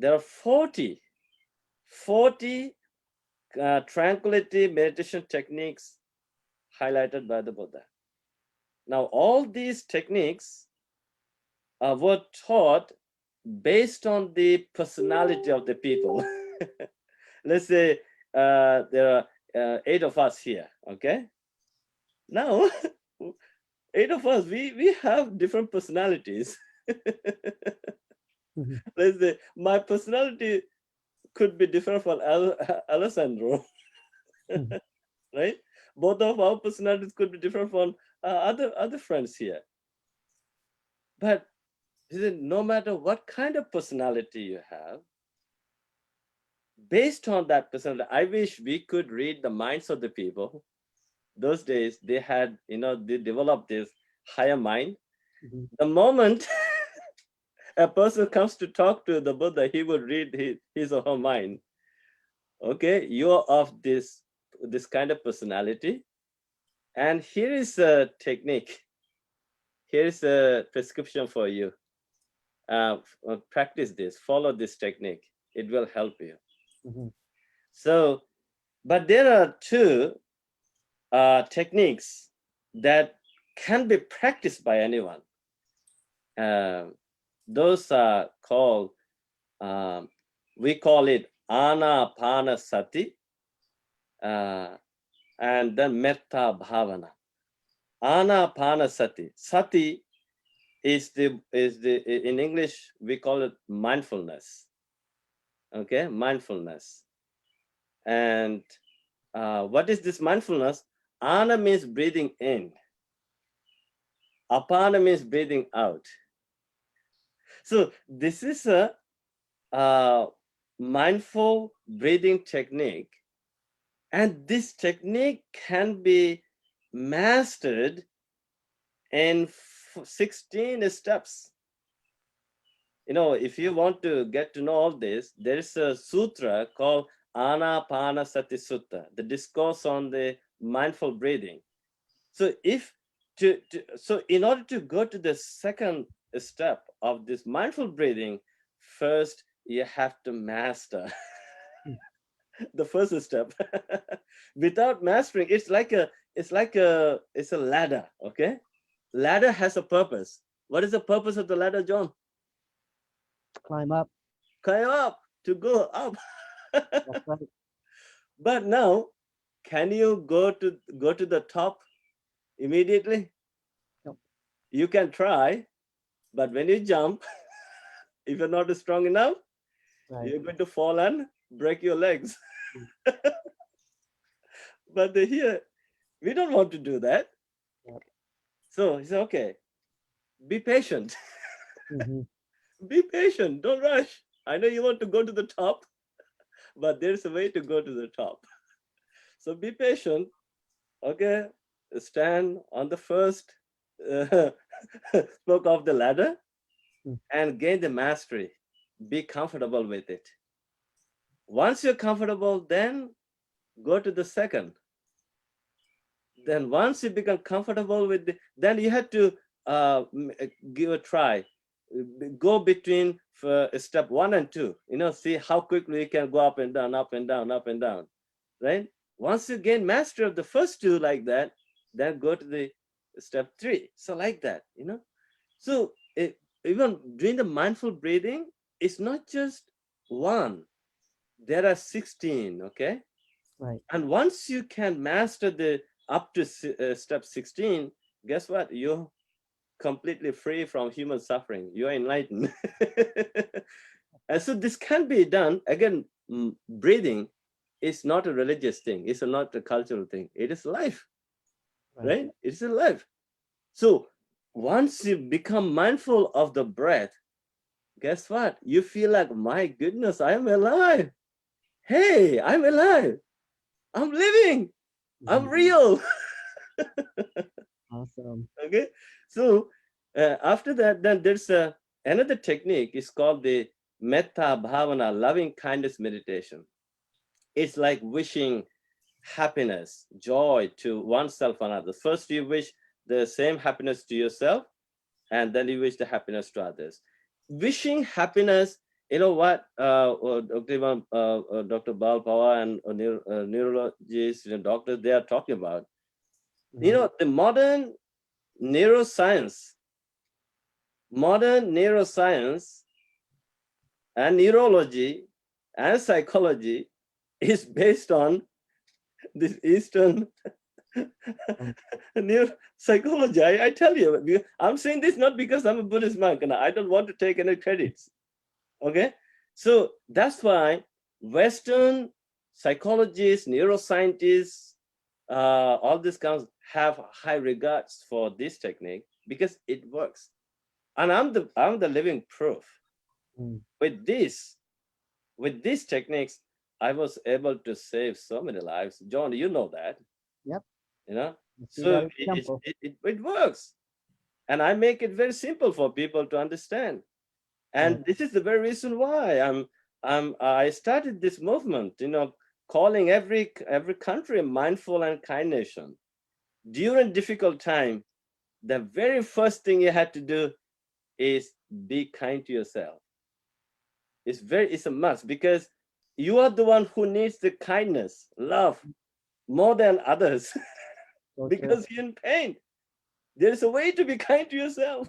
are 40 tranquility meditation techniques highlighted by the Buddha. Now, all these techniques were taught based on the personality of the people. Let's say there are 8 of us here, okay? Now, 8 of us, we have different personalities. Let's say my personality could be different from Alessandro, right? Both of our personalities could be different from other friends here. But no matter what kind of personality you have, based on that personality, I wish we could read the minds of the people. Those days they had, they developed this higher mind. Mhm. The moment a person comes to talk to the Buddha, he would read his or her mind. Okay, you're of this kind of personality. And here is a technique. Here is a prescription for you. Practice this, follow this technique. It will help you. Mhm. So, but there are 2 techniques that can be practiced by anyone. Those are called, we call it Anapanasati, and then Metta Bhavana. Anapanasati. Sati is in English, we call it mindfulness. Okay, mindfulness. And what is this mindfulness? Ana means breathing in. Apana means breathing out. So this is a mindful breathing technique. And this technique can be mastered in 16 steps. If you want to get to know all this, there is a sutra called Anapanasati Sutta, the discourse on the mindful breathing. So in order to go to the second step of this mindful breathing, first you have to master the first step. Without mastering, it's a ladder, okay? Ladder has a purpose. What is the purpose of the ladder, John? Climb up. Climb up, to go up. That's right. But now, can you go to the top immediately? Nope. You can try, but when you jump, if you're not strong enough, Right. you're going to fall and break your legs. But here, we don't want to do that. Yep. So he said, okay, be patient. Mhm. Be patient, don't rush. I know you want to go to the top, but there's a way to go to the top. So be patient. Okay, stand on the first spoke of the ladder and gain the mastery. Be comfortable with it. Once you're comfortable, then go to the second. Then once you become comfortable with then you have to give a try. Go between step 1 and 2. See how quickly you can go up and down, up and down, up and down, right? Once you gain mastery of the first 2 like that, then go to the step 3. So like that, So even doing the mindful breathing, it's not just 1. There are 16, okay? Right. And once you can master the up to step 16, guess what? You're completely free from human suffering. You're enlightened. And so this can be done. Again, breathing is not a religious thing. It's not a cultural thing. It is life, right? It's a life. So once you become mindful of the breath, guess what? You feel like, my goodness, I am alive. Hey, I'm alive. I'm living. I'm real. Awesome. Okay. So after that, then there's another technique. It's called the Metta Bhavana, loving kindness meditation. It's like wishing happiness, joy to oneself and others. First, you wish the same happiness to yourself, and then you wish the happiness to others. Wishing happiness, you know what, Dr. Bal Pawar and neurologists, doctors, they are talking about. You know, the modern neuroscience and neurology and psychology is based on this Eastern neuropsychology. I tell you, I'm saying this not because I'm a Buddhist monk and I don't want to take any credits. Okay, so that's why Western psychologists, neuroscientists, all these kinds have high regards for this technique because it works. And I'm the living proof. With these techniques, I was able to save so many lives. John, you know that. Yep. You know, so it works. And I make it very simple for people to understand. And this is the very reason why I started this movement, you know, calling every country a mindful and kind nation. During difficult time, the very first thing you had to do is be kind to yourself. It's a must, because you are the one who needs the kindness, love, more than others, because you're in pain. There's a way to be kind to yourself.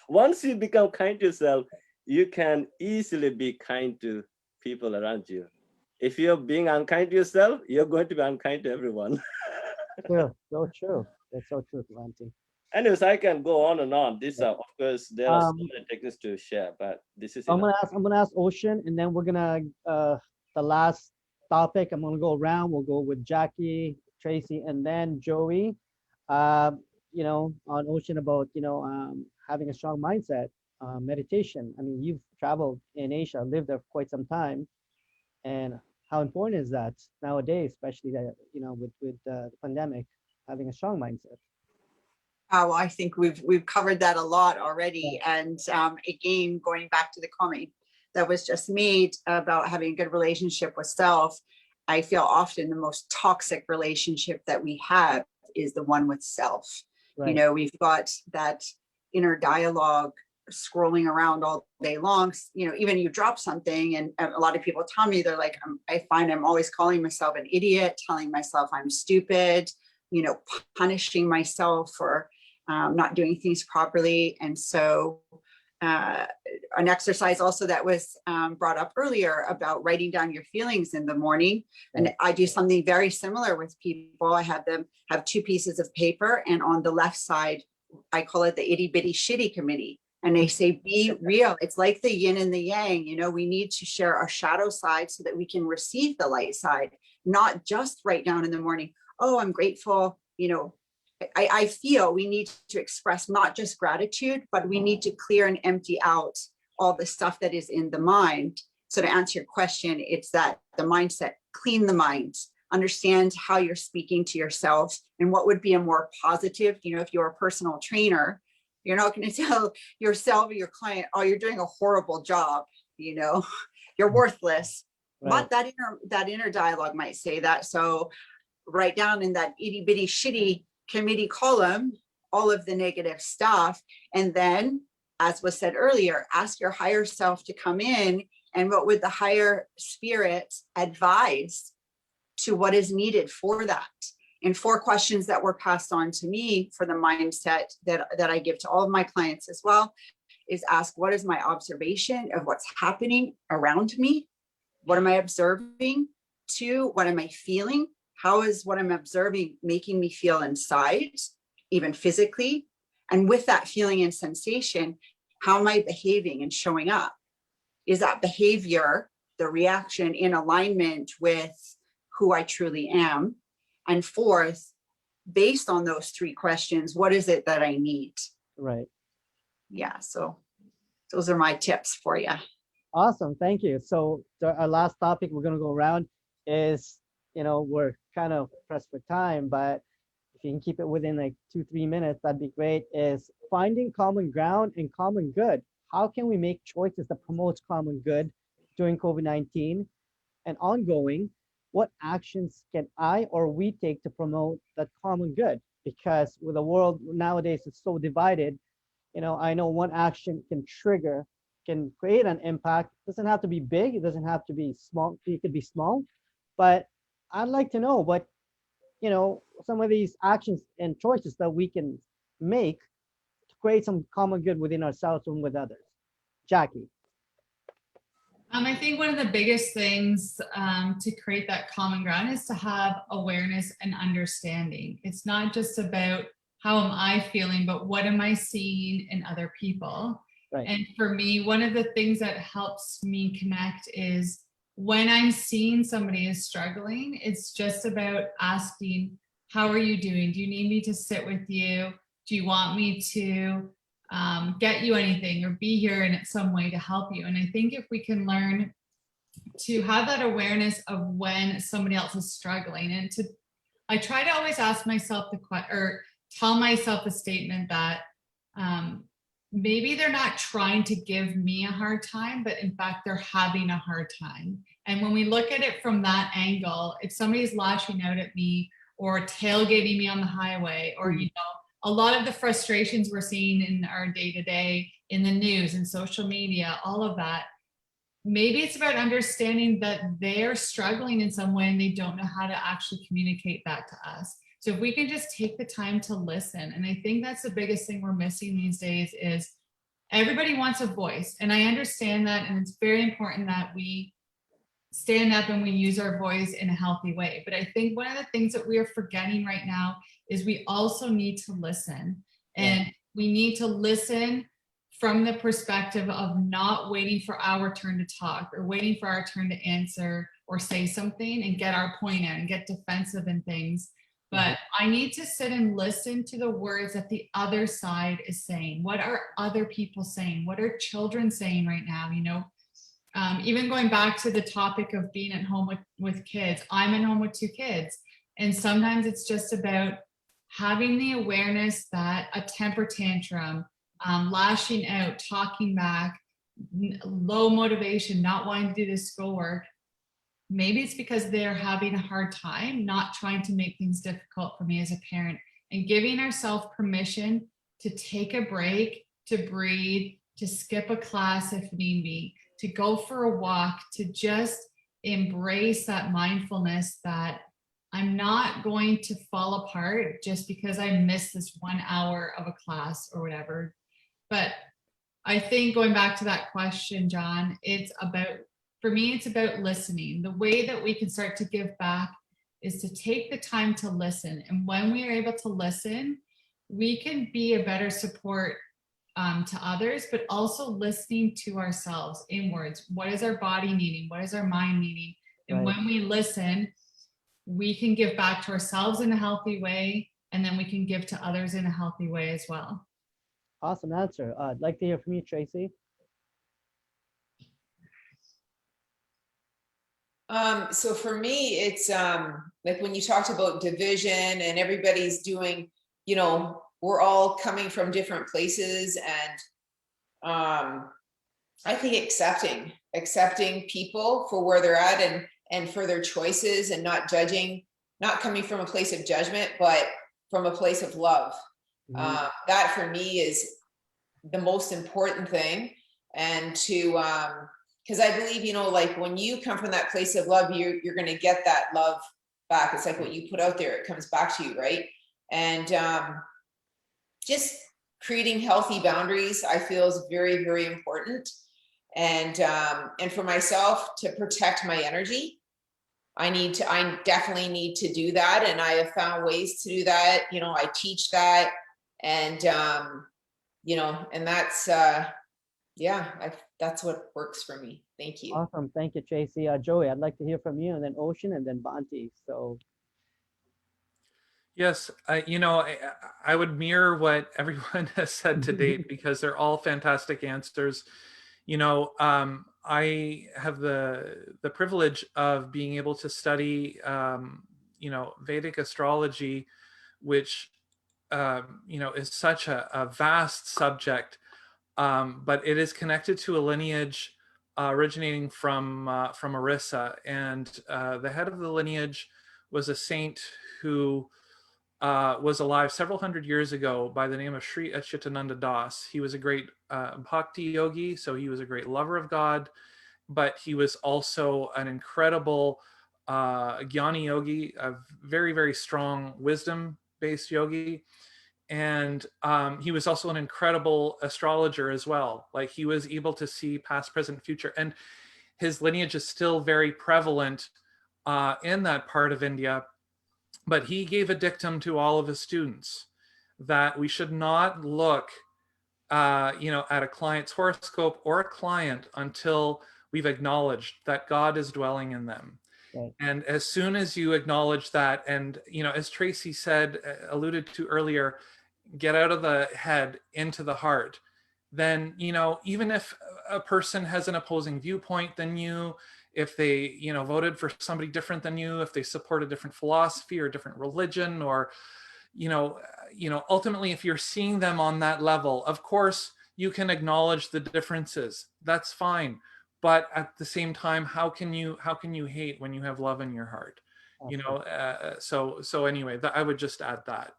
Once you become kind to yourself, you can easily be kind to people around you. If you're being unkind to yourself, you're going to be unkind to everyone. True. So true. That's so true, Lanti. Anyways, I can go on and on. This, of course, there are so many techniques to share, but this is. I'm gonna ask Ocean, and then we're gonna the last topic. I'm gonna go around. We'll go with Jackie, Tracy, and then Joey. You know, on Ocean about having a strong mindset, meditation. I mean, you've traveled in Asia, lived there for quite some time, and how important is that nowadays, especially that with the pandemic, having a strong mindset. Well, I think we've covered that a lot already. And again, going back to the comment that was just made about having a good relationship with self, I feel often the most toxic relationship that we have is the one with self. Right. You know, we've got that inner dialogue scrolling around all day long. You know, even you drop something, and a lot of people tell me, they're like, I find I'm always calling myself an idiot, telling myself I'm stupid, you know, punishing myself for not doing things properly. And so an exercise also that was brought up earlier about writing down your feelings in the morning. And I do something very similar with people. I have them have 2 pieces of paper, and on the left side, I call it the itty bitty shitty committee. And they say, be real. It's like the yin and the yang. You know, we need to share our shadow side so that we can receive the light side, not just write down in the morning, oh, I'm grateful. You know, I feel we need to express not just gratitude, but we need to clear and empty out all the stuff that is in the mind. So to answer your question, it's that the mindset, clean the mind, understand how you're speaking to yourself and what would be a more positive, you know, if you're a personal trainer, you're not going to tell yourself or your client, oh, you're doing a horrible job, you know, you're worthless. Right. But that inner dialogue might say that. So write down in that itty bitty shitty committee column all of the negative stuff. And then, as was said earlier, ask your higher self to come in, and what would the higher spirit advise to what is needed for that? And 4 questions that were passed on to me for the mindset that I give to all of my clients as well is ask, what is my observation of what's happening around me? What am I observing? 2, what am I feeling? How is what I'm observing making me feel inside, even physically? And with that feeling and sensation, how am I behaving and showing up? Is that behavior, the reaction, in alignment with who I truly am? And 4th, based on those 3 questions, what is it that I need? Right. Yeah. So those are my tips for you. Awesome, thank you. So our last topic we're going to go around is, we're kind of pressed for time, but if you can keep it within like 2-3 minutes, that'd be great. Is finding common ground and common good. How can we make choices that promotes common good during COVID-19 and ongoing? What actions can I or we take to promote that common good? Because with the world nowadays is so divided, I know one action can create an impact. It doesn't have to be big. It doesn't have to be small. It could be small, but I'd like to know what, some of these actions and choices that we can make to create some common good within ourselves and with others. Jackie. I think one of the biggest things to create that common ground is to have awareness and understanding. It's not just about how am I feeling, but what am I seeing in other people? Right. And for me, one of the things that helps me connect is when I'm seeing somebody is struggling, it's just about asking, how are you doing? Do you need me to sit with you? Do you want me to get you anything or be here in some way to help you? And I think if we can learn to have that awareness of when somebody else is struggling, and I try to always ask myself or tell myself a statement that maybe they're not trying to give me a hard time, but in fact, they're having a hard time. And when we look at it from that angle, if somebody's lashing out at me or tailgating me on the highway, or, a lot of the frustrations we're seeing in our day-to-day in the news and social media, all of that, maybe it's about understanding that they're struggling in some way and they don't know how to actually communicate that to us. So if we can just take the time to listen, and I think that's the biggest thing we're missing these days is everybody wants a voice. And I understand that, and it's very important that we stand up and we use our voice in a healthy way. But I think one of the things that we are forgetting right now is we also need to listen. And we need to listen from the perspective of not waiting for our turn to talk or waiting for our turn to answer or say something and get our point out and get defensive and things. But I need to sit and listen to the words that the other side is saying. What are other people saying? What are children saying right now? Even going back to the topic of being at home with kids, I'm at home with 2 kids. And sometimes it's just about having the awareness that a temper tantrum, lashing out, talking back, low motivation, not wanting to do the schoolwork, maybe it's because they're having a hard time, not trying to make things difficult for me as a parent, and giving ourselves permission to take a break, to breathe, to skip a class if need be, to go for a walk, to just embrace that mindfulness that I'm not going to fall apart just because I missed this 1 hour of a class or whatever. But I think going back to that question, John, for me, it's about listening. The way that we can start to give back is to take the time to listen. And when we are able to listen, we can be a better support to others, but also listening to ourselves inwards. What is our body needing? What is our mind needing? And when we listen, we can give back to ourselves in a healthy way, and then we can give to others in a healthy way as well. Awesome answer. I'd like to hear from you, Tracy. So for me, it's like when you talked about division and everybody's doing, we're all coming from different places, and I think accepting people for where they're at and for their choices, and not judging, not coming from a place of judgment, but from a place of love. That for me is the most important thing. And to because I believe, like when you come from that place of love, you're going to get that love back. It's like what you put out there, it comes back to you, right? And just creating healthy boundaries, I feel, is very, very important. And for myself to protect my energy, I definitely need to do that. And I have found ways to do that. I teach that, and and that's that's what works for me. Thank you. Awesome. Thank you, Tracy. Joey, I'd like to hear from you, and then Ocean, and then Banti. So Yes, I would mirror what everyone has said to date because they're all fantastic answers. I have the privilege of being able to study, Vedic astrology, which is such a vast subject, but it is connected to a lineage originating from Orissa, and the head of the lineage was a saint who was alive several hundred years ago by the name of Sri Achyutananda Das. He was a great bhakti yogi, so he was a great lover of God, but he was also an incredible jnani yogi, a very, very strong wisdom-based yogi. And he was also an incredible astrologer as well. Like, he was able to see past, present, future. And his lineage is still very prevalent in that part of India. But he gave a dictum to all of his students that we should not look, at a client's horoscope or a client until we've acknowledged that God is dwelling in them. Right. And as soon as you acknowledge that, and as Tracy said, alluded to earlier, get out of the head into the heart, then even if a person has an opposing viewpoint than you, if they voted for somebody different than you, if they support a different philosophy or a different religion, or ultimately, if you're seeing them on that level, of course you can acknowledge the differences, that's fine, but at the same time, how can you hate when you have love in your heart? So anyway, I would just add that.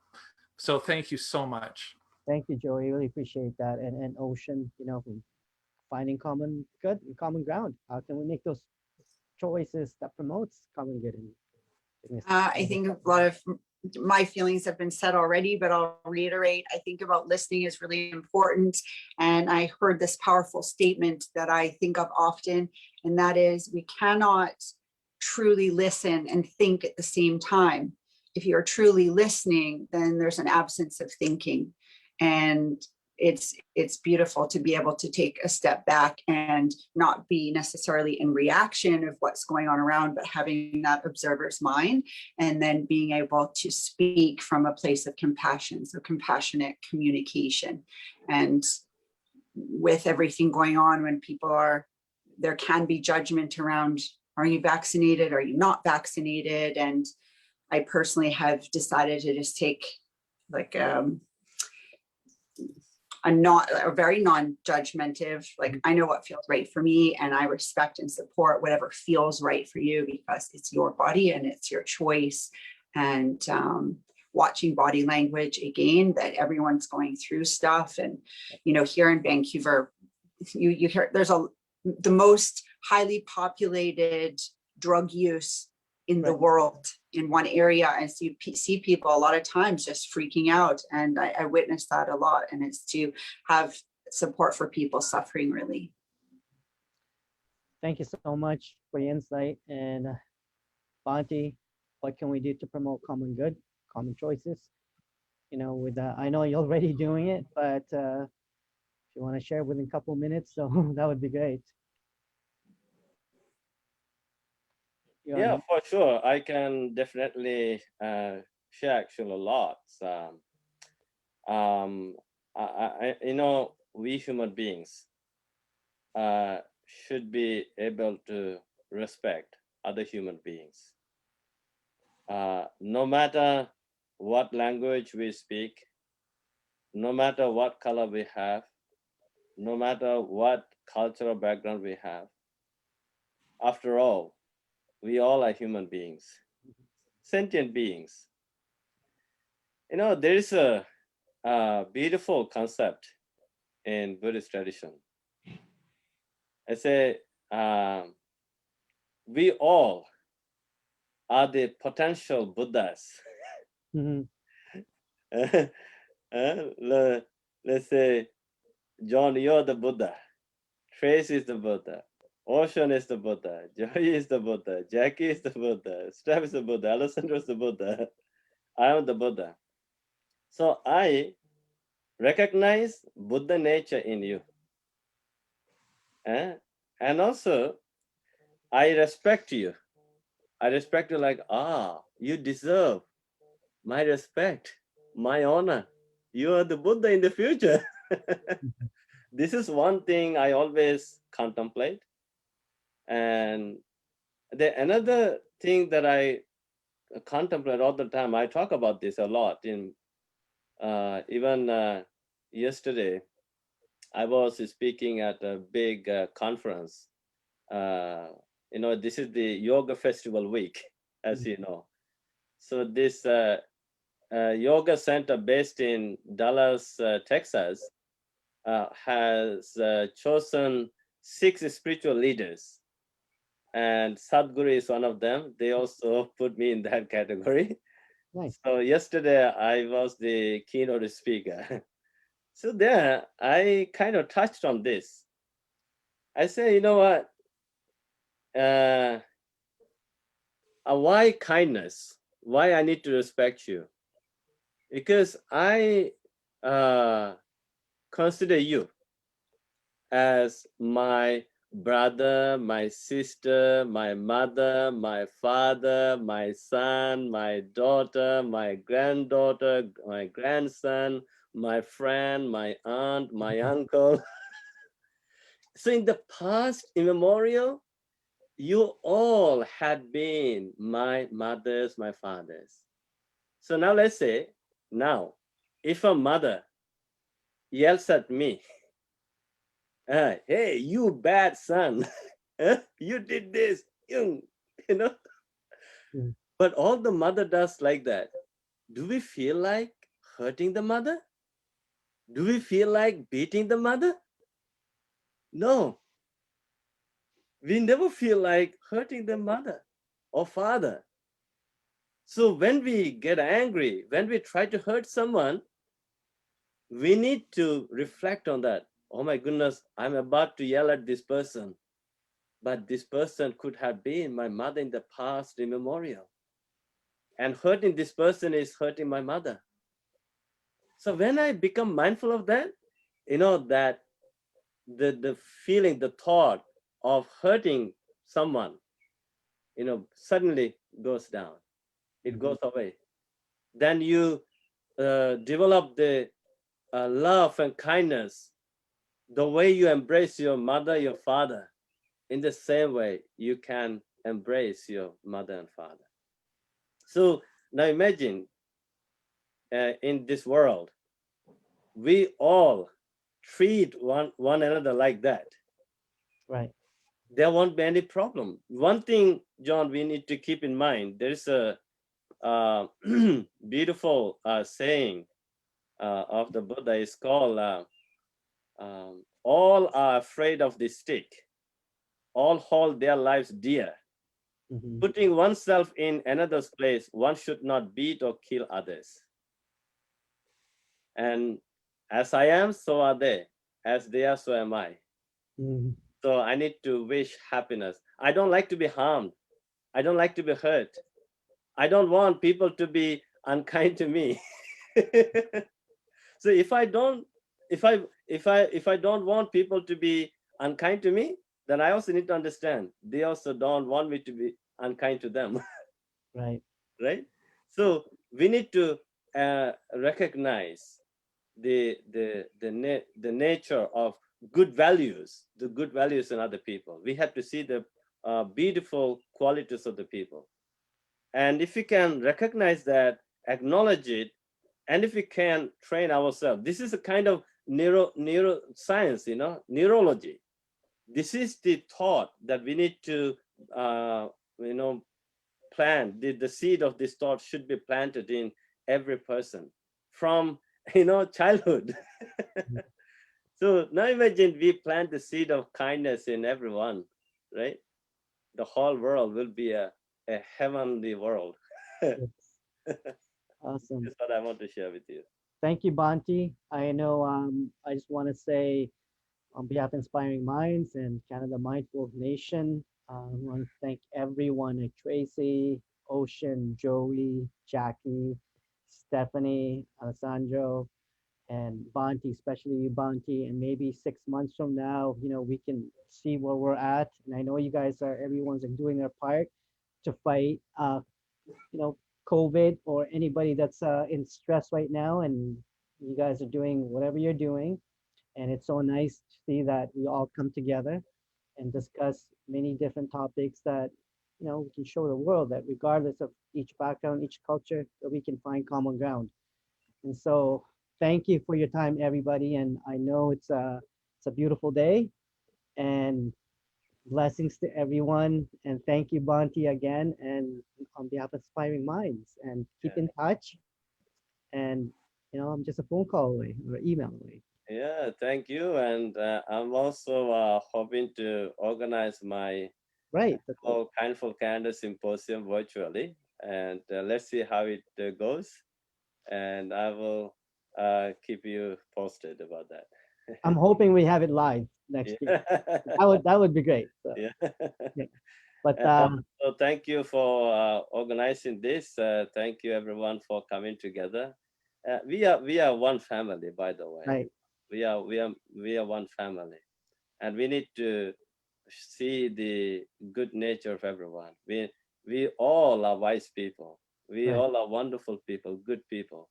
So thank you so much. Thank you, Joey. Really appreciate that. And Ocean, finding common good and common ground. How can we make those choices that promotes common good? I think a lot of my feelings have been said already, but I'll reiterate. I think about listening is really important. And I heard this powerful statement that I think of often, and that is, we cannot truly listen and think at the same time. If you're truly listening, then there's an absence of thinking. And it's beautiful to be able to take a step back and not be necessarily in reaction of what's going on around, but having that observer's mind, and then being able to speak from a place of compassion, so compassionate communication. And with everything going on, when there can be judgment around, are you vaccinated? Are you not vaccinated? And I personally have decided to just take like a very non-judgmental, like, I know what feels right for me, and I respect and support whatever feels right for you, because it's your body and it's your choice. And watching body language, again, that everyone's going through stuff. And here in Vancouver, you hear there's the most highly populated drug use in the world in one area, and so you see people a lot of times just freaking out, and I witnessed that a lot. And it's to have support for people suffering, really. Thank you so much for your insight. And Bonti, what can we do to promote common good, common choices? I know you're already doing it, but if you want to share within a couple minutes, so that would be great. Yeah, for sure. I can definitely share actually a lot. We human beings should be able to respect other human beings. No matter what language we speak, no matter what color we have, no matter what cultural background we have, after all, we all are human beings, sentient beings. There is a beautiful concept in Buddhist tradition. I say, we all are the potential Buddhas. Let's say, John, you're the Buddha. Trace is the Buddha. Ocean is the Buddha. Joy is the Buddha. Jackie is the Buddha. Steph is the Buddha. Alessandro is the Buddha. I am the Buddha. So I recognize Buddha nature in you. And also, I respect you. I respect you like, you deserve my respect, my honor. You are the Buddha in the future. This is one thing I always contemplate. And another thing that I contemplate all the time, I talk about this a lot. In even yesterday, I was speaking at a big conference. This is the Yoga Festival week, as you know. So this yoga center based in Dallas, Texas, has chosen 6 spiritual leaders, and Sadhguru is one of them. They also put me in that category. Nice. So yesterday I was the keynote speaker. So there I kind of touched on this. I say, you know what? Why kindness? Why I need to respect you? Because I consider you as my brother, my sister, my mother, my father, my son, my daughter, my granddaughter, my grandson, my friend, my aunt, my uncle. So in the past immemorial, you all had been my mothers, my fathers. So now let's say, now, if a mother yells at me, hey, you bad son, you did this, you know. Mm. But all the mother does like that. Do we feel like hurting the mother? Do we feel like beating the mother? No. We never feel like hurting the mother or father. So when we get angry, when we try to hurt someone, we need to reflect on that. Oh my goodness, I'm about to yell at this person, but this person could have been my mother in the past immemorial. And hurting this person is hurting my mother. So when I become mindful of that, that the feeling, the thought of hurting someone, suddenly goes down. It goes away. Then you develop the love and kindness, the way you embrace your mother, your father. In the same way, you can embrace your mother and father. So now imagine in this world, we all treat one another like that. Right. There won't be any problem. One thing, John, we need to keep in mind, there is a beautiful saying of the Buddha. Is called, all are afraid of the stick, all hold their lives dear. Putting oneself in another's place, one should not beat or kill others. And as I am, so are they. As they are, so am I. So I need to wish happiness. I don't like to be harmed. I don't like to be hurt. I don't want people to be unkind to me. So if I don't want people to be unkind to me, then I also need to understand they also don't want me to be unkind to them. Right. Right? So we need to recognize the nature of good values, the good values in other people. We have to see the beautiful qualities of the people. And if we can recognize that, acknowledge it, and if we can train ourselves, this is a kind of neuroscience, neurology. This is the thought that we need to, plant. The seed of this thought should be planted in every person from, childhood. So now imagine we plant the seed of kindness in everyone, right? The whole world will be a heavenly world. Awesome. That's what I want to share with you. Thank you, Banti. I know I just want to say on behalf of Inspiring Minds and Canada Mindful Nation, I want to thank everyone like Tracy, Ocean, Joey, Jackie, Stephanie, Alessandro, and Banti, especially you, Banti. And maybe 6 months from now, we can see where we're at. And I know you guys everyone's like doing their part to fight, COVID or anybody that's in stress right now, and you guys are doing whatever you're doing. And it's so nice to see that we all come together and discuss many different topics that, we can show the world that regardless of each background, each culture, that we can find common ground. And so thank you for your time, everybody. And I know it's a beautiful day, and blessings to everyone. And thank you, Bonti, again. And on behalf of Inspiring Minds, and keep in touch. And, I'm just a phone call away or email away. Yeah, thank you. And I'm also hoping to organize my Right. Kindful Canada Symposium virtually. And let's see how it goes. And I will keep you posted about that. I'm hoping we have it live next year. That would be great. So, Yeah. yeah. But so thank you for organizing this. Thank you everyone for coming together. We are one family, by the way. right. We are one family, and we need to see the good nature of everyone. We all are wise people. We Right. all are wonderful people, good people.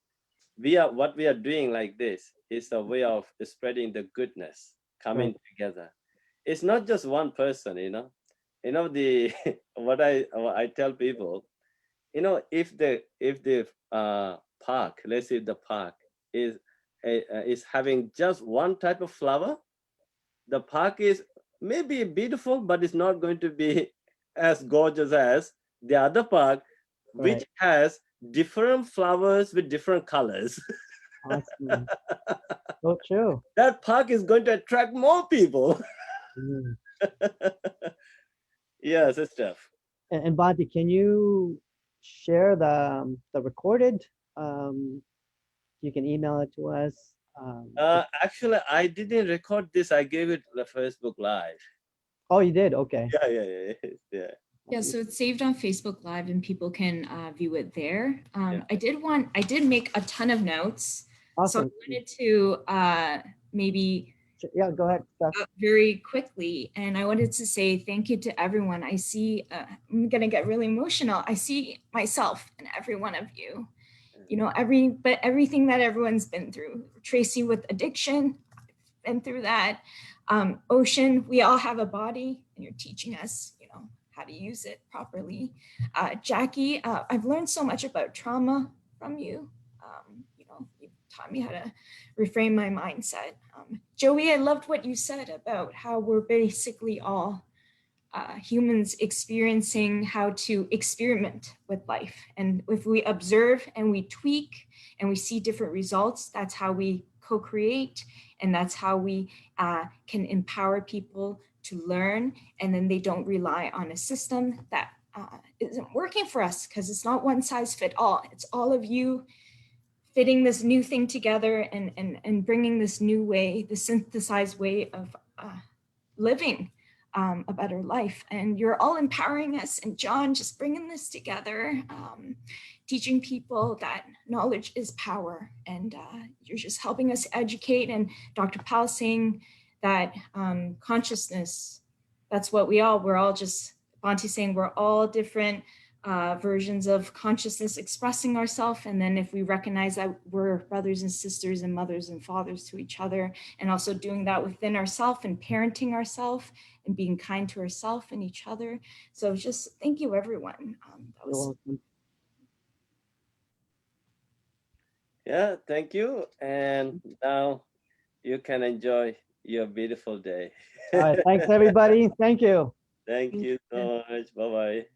What we are doing like this is a way of spreading the goodness, coming together. It's not just one person, the what I tell people, if the park, let's say the park is having just one type of flower, the park is maybe beautiful, but it's not going to be as gorgeous as the other park, which Right. has different flowers with different colors. Awesome. So true. That park is going to attract more people. Mm. Yes, it's tough. And Bonti, can you share the recorded? You can email it to us. Actually, I didn't record this. I gave it the Facebook Live. Oh, you did? Okay. Yeah. Yeah, so it's saved on Facebook Live and people can view it there. Yeah. I did make a ton of notes. So I Awesome. wanted to maybe Yeah, go ahead, Steph. very quickly, and I wanted to say thank you to everyone. I see, I'm gonna get really emotional. I see myself in every one of you. Everything that everyone's been through. Tracy with addiction, been through that. Ocean, we all have a body, and you're teaching us, how to use it properly. Jackie, I've learned so much about trauma from you. You've taught me how to reframe my mindset. Joey, I loved what you said about how we're basically all humans experiencing how to experiment with life. And if we observe and we tweak and we see different results, that's how we co-create, and that's how we can empower people to learn, and then they don't rely on a system that isn't working for us, because it's not one size fit all. It's all of you fitting this new thing together and bringing this new way, the synthesized way of living a better life. And you're all empowering us, and John just bringing this together, teaching people that knowledge is power, and you're just helping us educate. And Dr. Powell saying that consciousness, that's what we're all just, Bonti saying we're all different versions of consciousness expressing ourselves. And then if we recognize that we're brothers and sisters and mothers and fathers to each other, and also doing that within ourselves and parenting ourselves and being kind to ourselves and each other. So just thank you, everyone. That was welcome. Yeah, thank you. And now you can enjoy your beautiful day. All right. Thanks, everybody. Thank you. Thank you so much. Bye-bye.